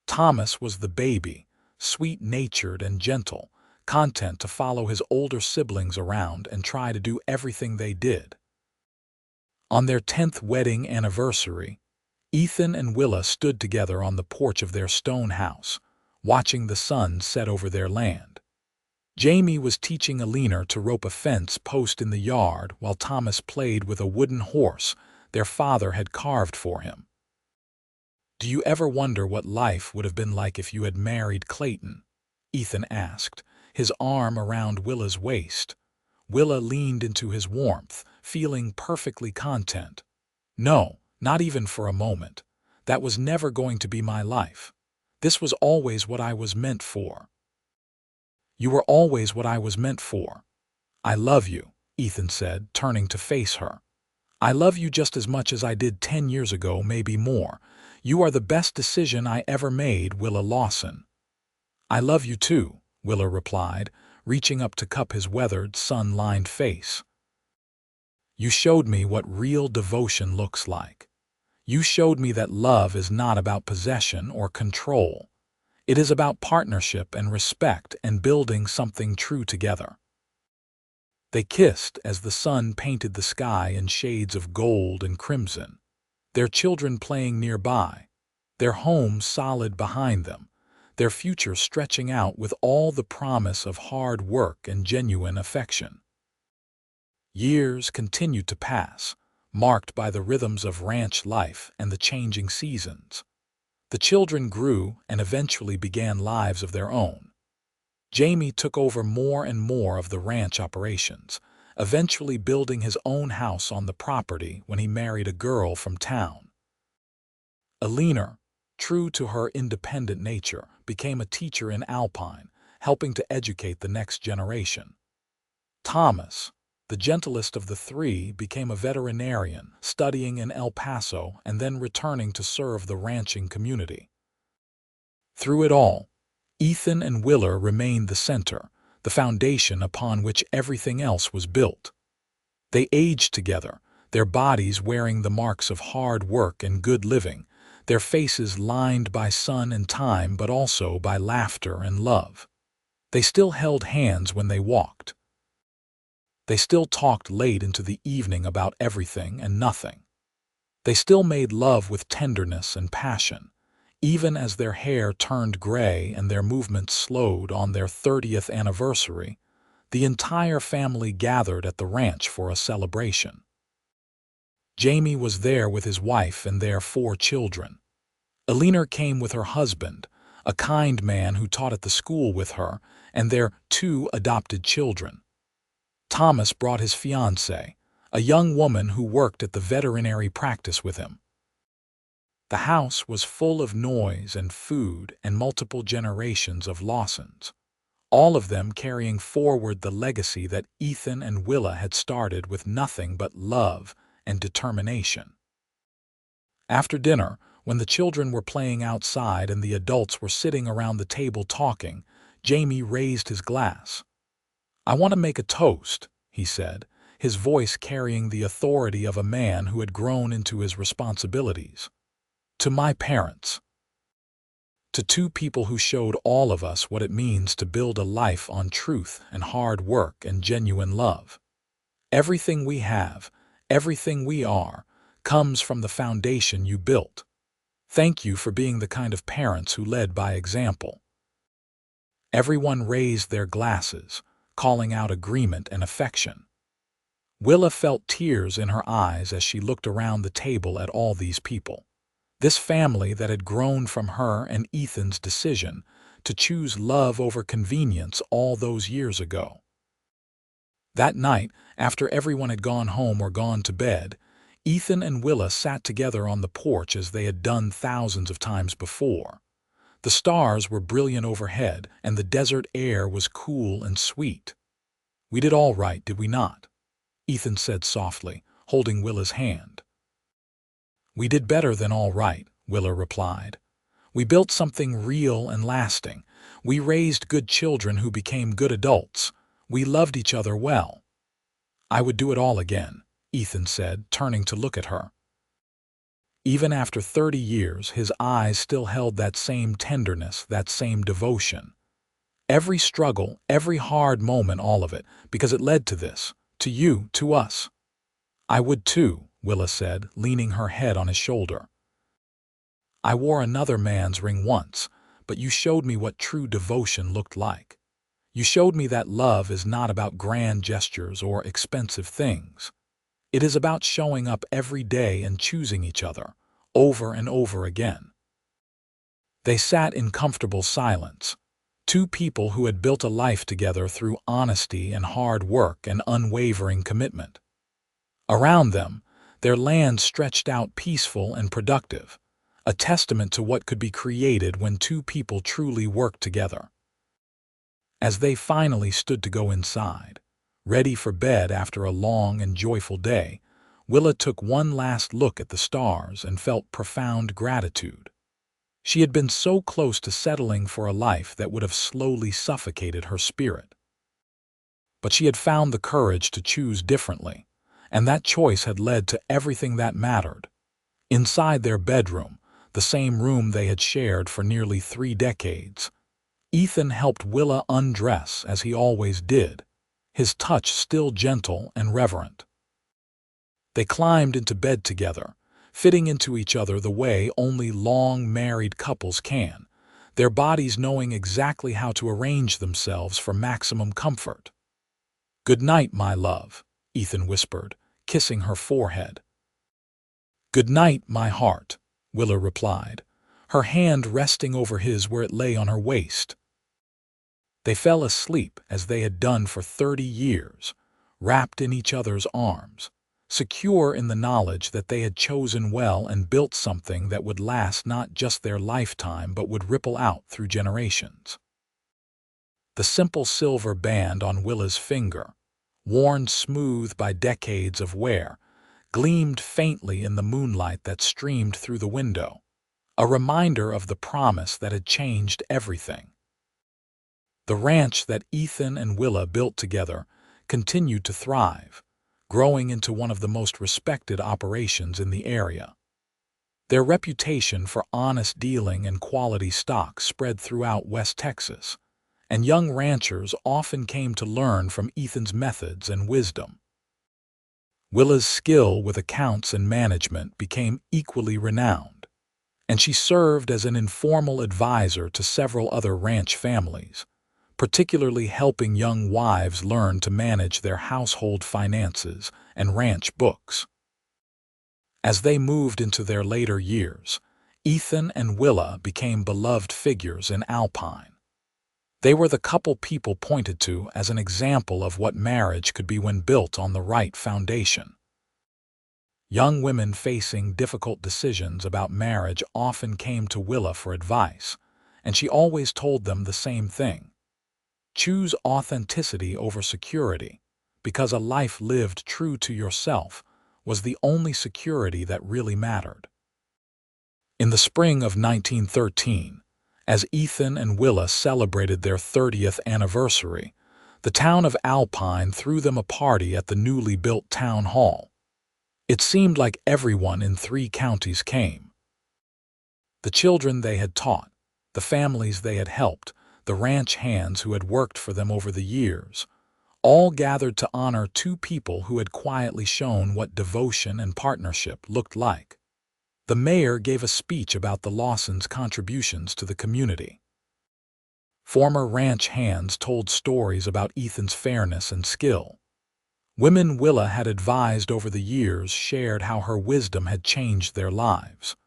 Thomas was the baby, sweet-natured and gentle, content to follow his older siblings around and try to do everything they did. On their 10th wedding anniversary, Ethan and Willa stood together on the porch of their stone house, watching the sun set over their land. Jamie was teaching Eleanor to rope a fence post in the yard while Thomas played with a wooden horse their father had carved for him. "Do you ever wonder what life would have been like if you had married Clayton?" Ethan asked, his arm around Willa's waist. Willa leaned into his warmth, feeling perfectly content. "No, not even for a moment. That was never going to be my life. This was always what I was meant for." "You were always what I was meant for. I love you," Ethan said, turning to face her. "I love you just as much as I did 10 years ago, maybe more. You are the best decision I ever made, Willa Lawson." "I love you too," Willa replied, reaching up to cup his weathered, sun-lined face. "You showed me what real devotion looks like. You showed me that love is not about possession or control. It is about partnership and respect and building something true together." They kissed as the sun painted the sky in shades of gold and crimson, their children playing nearby, their home solid behind them, their future stretching out with all the promise of hard work and genuine affection. Years continued to pass, marked by the rhythms of ranch life and the changing seasons. The children grew and eventually began lives of their own. Jamie took over more and more of the ranch operations, eventually building his own house on the property when he married a girl from town. Alina, true to her independent nature, became a teacher in Alpine, helping to educate the next generation. Thomas, the gentlest of the three, became a veterinarian, studying in El Paso and then returning to serve the ranching community. Through it all, Ethan and Willa remained the center, the foundation upon which everything else was built. They aged together, their bodies wearing the marks of hard work and good living, their faces lined by sun and time but also by laughter and love. They still held hands when they walked. They still talked late into the evening about everything and nothing. They still made love with tenderness and passion, even as their hair turned gray and their movements slowed. On their 30th anniversary, the entire family gathered at the ranch for a celebration. Jamie was there with his wife and their 4 children. Alina came with her husband, a kind man who taught at the school with her, and their 2 adopted children. Thomas brought his fiancée, a young woman who worked at the veterinary practice with him. The house was full of noise and food and multiple generations of Lawsons, all of them carrying forward the legacy that Ethan and Willa had started with nothing but love and determination. After dinner, when the children were playing outside and the adults were sitting around the table talking, Jamie raised his glass. "I want to make a toast," he said, his voice carrying the authority of a man who had grown into his responsibilities. "To my parents. To 2 people who showed all of us what it means to build a life on truth and hard work and genuine love. Everything we have, everything we are, comes from the foundation you built. Thank you for being the kind of parents who led by example." Everyone raised their glasses, calling out agreement and affection. Willa felt tears in her eyes as she looked around the table at all these people. This family that had grown from her and Ethan's decision to choose love over convenience all those years ago. That night, after everyone had gone home or gone to bed, Ethan and Willa sat together on the porch as they had done thousands of times before. The stars were brilliant overhead, and the desert air was cool and sweet. "We did all right, did we not?" Ethan said softly, holding Willa's hand. "We did better than all right," Willa replied. "We built something real and lasting. We raised good children who became good adults. We loved each other well." "I would do it all again," Ethan said, turning to look at her. Even after 30 years, his eyes still held that same tenderness, that same devotion. Every struggle, every hard moment, all of it, because it led to this, to you, to us. "I would too," Willa said, leaning her head on his shoulder. "I wore another man's ring once, but you showed me what true devotion looked like. You showed me that love is not about grand gestures or expensive things. It is about showing up every day and choosing each other, over and over again." They sat in comfortable silence, 2 people who had built a life together through honesty and hard work and unwavering commitment. Around them, their land stretched out peaceful and productive, a testament to what could be created when 2 people truly worked together. As they finally stood to go inside, ready for bed after a long and joyful day, Willa took one last look at the stars and felt profound gratitude. She had been so close to settling for a life that would have slowly suffocated her spirit. But she had found the courage to choose differently, and that choice had led to everything that mattered. Inside their bedroom, the same room they had shared for nearly 3 decades, Ethan helped Willa undress as he always did, his touch still gentle and reverent. They climbed into bed together, fitting into each other the way only long married couples can, their bodies knowing exactly how to arrange themselves for maximum comfort. "Good night, my love," Ethan whispered, kissing her forehead. "Good night, my heart," Willa replied, her hand resting over his where it lay on her waist. They fell asleep as they had done for 30 years, wrapped in each other's arms, secure in the knowledge that they had chosen well and built something that would last not just their lifetime but would ripple out through generations. The simple silver band on Willa's finger, worn smooth by decades of wear, gleamed faintly in the moonlight that streamed through the window, a reminder of the promise that had changed everything. The ranch that Ethan and Willa built together continued to thrive, growing into one of the most respected operations in the area. Their reputation for honest dealing and quality stock spread throughout West Texas, and young ranchers often came to learn from Ethan's methods and wisdom. Willa's skill with accounts and management became equally renowned, and she served as an informal advisor to several other ranch families, particularly helping young wives learn to manage their household finances and ranch books. As they moved into their later years, Ethan and Willa became beloved figures in Alpine. They were the couple people pointed to as an example of what marriage could be when built on the right foundation. Young women facing difficult decisions about marriage often came to Willa for advice, and she always told them the same thing. Choose authenticity over security, because a life lived true to yourself was the only security that really mattered. In the spring of 1913, as Ethan and Willa celebrated their 30th anniversary, the town of Alpine threw them a party at the newly built town hall. It seemed like everyone in 3 counties came. The children they had taught, the families they had helped, the ranch hands who had worked for them over the years, all gathered to honor 2 people who had quietly shown what devotion and partnership looked like. The mayor gave a speech about the Lawsons' contributions to the community. Former ranch hands told stories about Ethan's fairness and skill. Women Willa had advised over the years shared how her wisdom had changed their lives.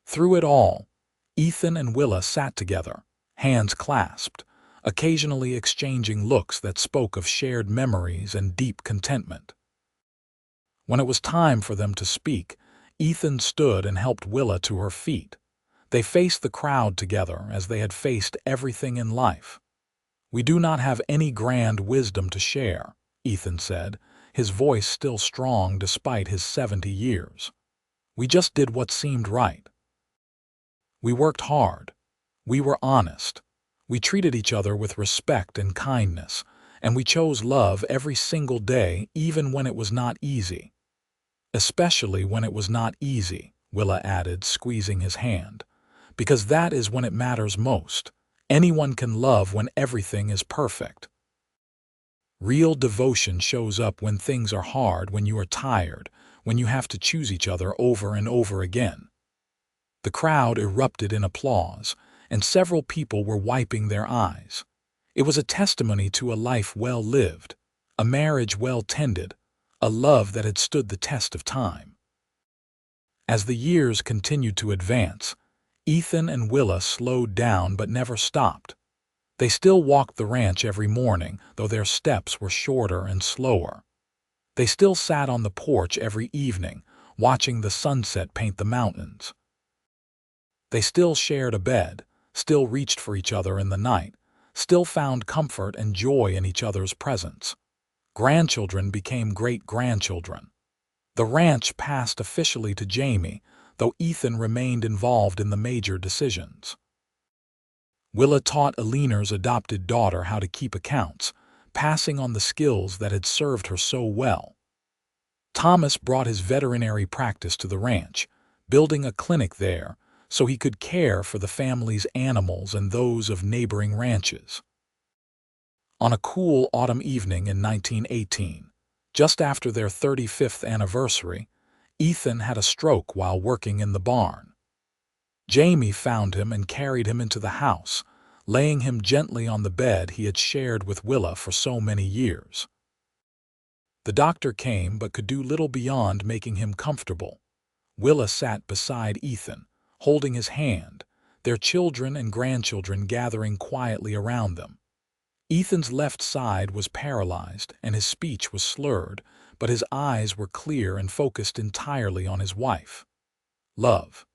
Through it all, Ethan and Willa sat together, hands clasped, occasionally exchanging looks that spoke of shared memories and deep contentment. When it was time for them to speak, Ethan stood and helped Willa to her feet. They faced the crowd together as they had faced everything in life. "We do not have any grand wisdom to share," Ethan said, his voice still strong despite his 70 years. "We just did what seemed right. We worked hard. We were honest. We treated each other with respect and kindness, and we chose love every single day, even when it was not easy." "Especially when it was not easy," Willa added, squeezing his hand, "because that is when it matters most. Anyone can love when everything is perfect. Real devotion shows up when things are hard, when you are tired, when you have to choose each other over and over again." The crowd erupted in applause, and several people were wiping their eyes. It was a testimony to a life well lived, a marriage well tended, a love that had stood the test of time. As the years continued to advance, Ethan and Willa slowed down but never stopped. They still walked the ranch every morning, though their steps were shorter and slower. They still sat on the porch every evening, watching the sunset paint the mountains. They still shared a bed, still reached for each other in the night, still found comfort and joy in each other's presence. Grandchildren became great-grandchildren. The ranch passed officially to Jamie, though Ethan remained involved in the major decisions. Willa taught Eleanor's adopted daughter how to keep accounts, passing on the skills that had served her so well. Thomas brought his veterinary practice to the ranch, building a clinic there so he could care for the family's animals and those of neighboring ranches. On a cool autumn evening in 1918, just after their 35th anniversary, Ethan had a stroke while working in the barn. Jamie found him and carried him into the house, laying him gently on the bed he had shared with Willa for so many years. The doctor came but could do little beyond making him comfortable. Willa sat beside Ethan, holding his hand, their children and grandchildren gathering quietly around them. Ethan's left side was paralyzed and his speech was slurred, but his eyes were clear and focused entirely on his wife. "Love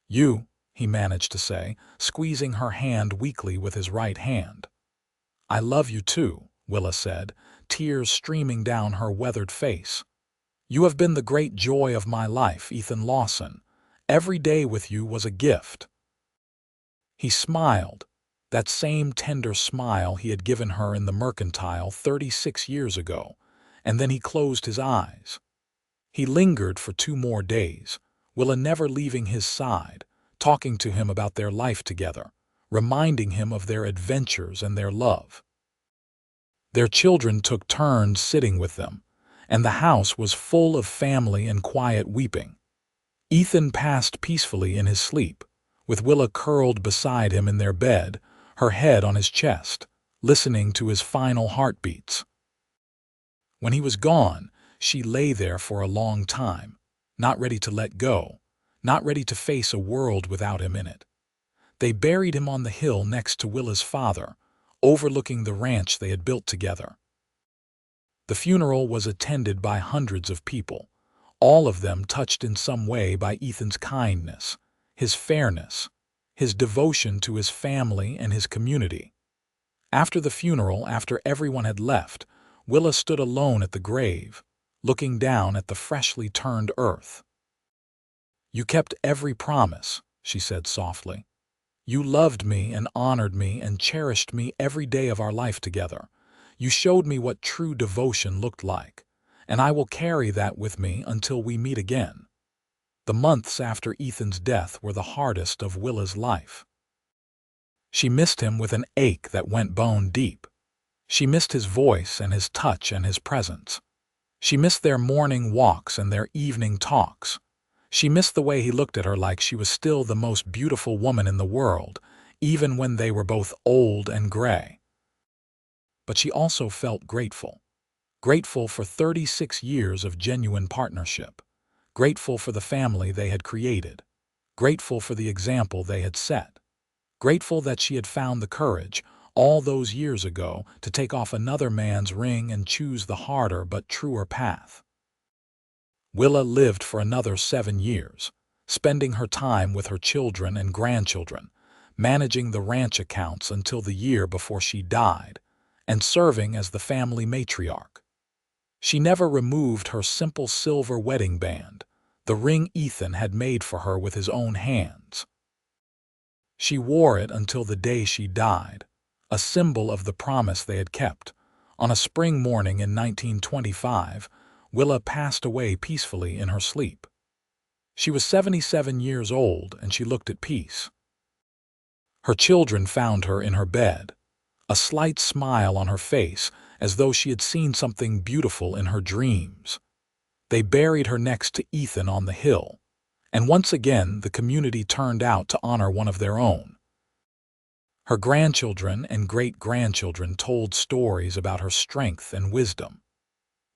you," he managed to say, squeezing her hand weakly with his right hand. "I love you too," Willa said, tears streaming down her weathered face. "You have been the great joy of my life, Ethan Lawson. Every day with you was a gift." He smiled, that same tender smile he had given her in the Mercantile 36 years ago, and then he closed his eyes. He lingered for 2 more days, Willa never leaving his side, talking to him about their life together, reminding him of their adventures and their love. Their children took turns sitting with them, and the house was full of family and quiet weeping. Ethan passed peacefully in his sleep, with Willa curled beside him in their bed, her head on his chest, listening to his final heartbeats. When he was gone, she lay there for a long time, not ready to let go, not ready to face a world without him in it. They buried him on the hill next to Willa's father, overlooking the ranch they had built together. The funeral was attended by hundreds of people, all of them touched in some way by Ethan's kindness, his fairness, his devotion to his family and his community. After the funeral, after everyone had left, Willa stood alone at the grave, looking down at the freshly turned earth. "You kept every promise," she said softly. "You loved me and honored me and cherished me every day of our life together. You showed me what true devotion looked like, and I will carry that with me until we meet again." The months after Ethan's death were the hardest of Willa's life. She missed him with an ache that went bone deep. She missed his voice and his touch and his presence. She missed their morning walks and their evening talks. She missed the way he looked at her like she was still the most beautiful woman in the world, even when they were both old and gray. But she also felt grateful. Grateful for 36 years of genuine partnership. Grateful for the family they had created. Grateful for the example they had set. Grateful that she had found the courage, all those years ago, to take off another man's ring and choose the harder but truer path. Willa lived for another 7 years, spending her time with her children and grandchildren, managing the ranch accounts until the year before she died, and serving as the family matriarch. She never removed her simple silver wedding band, the ring Ethan had made for her with his own hands. She wore it until the day she died, a symbol of the promise they had kept. On a spring morning in 1925, Willa passed away peacefully in her sleep. She was 77 years old and she looked at peace. Her children found her in her bed, a slight smile on her face as though she had seen something beautiful in her dreams. They buried her next to Ethan on the hill, and once again the community turned out to honor one of their own. Her grandchildren and great-grandchildren told stories about her strength and wisdom.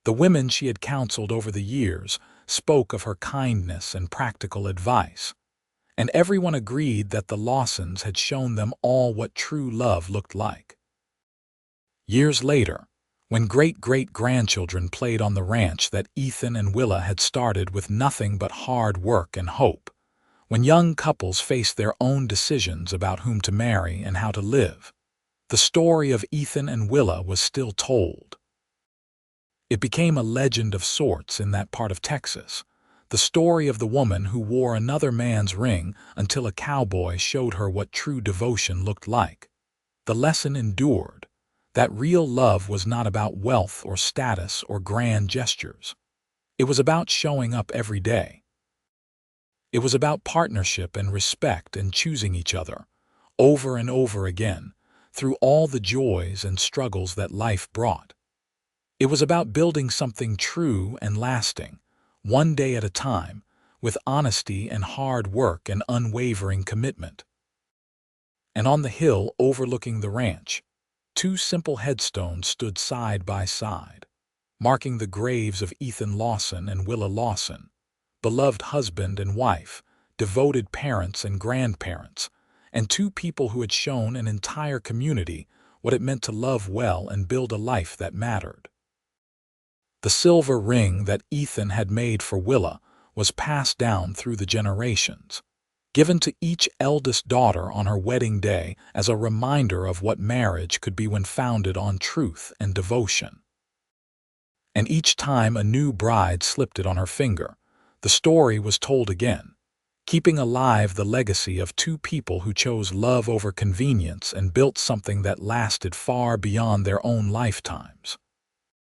The women she had counseled over the years spoke of her kindness and practical advice, and everyone agreed that the Lawsons had shown them all what true love looked like. Years later, when great-great-grandchildren played on the ranch that Ethan and Willa had started with nothing but hard work and hope, when young couples faced their own decisions about whom to marry and how to live, the story of Ethan and Willa was still told. It became a legend of sorts in that part of Texas, the story of the woman who wore another man's ring until a cowboy showed her what true devotion looked like. The lesson endured, that real love was not about wealth or status or grand gestures. It was about showing up every day. It was about partnership and respect and choosing each other, over and over again, through all the joys and struggles that life brought. It was about building something true and lasting, one day at a time, with honesty and hard work and unwavering commitment. And on the hill overlooking the ranch, 2 simple headstones stood side by side, marking the graves of Ethan Lawson and Willa Lawson, beloved husband and wife, devoted parents and grandparents, and two people who had shown an entire community what it meant to love well and build a life that mattered. The silver ring that Ethan had made for Willa was passed down through the generations, given to each eldest daughter on her wedding day as a reminder of what marriage could be when founded on truth and devotion. And each time a new bride slipped it on her finger, the story was told again, keeping alive the legacy of two people who chose love over convenience and built something that lasted far beyond their own lifetimes.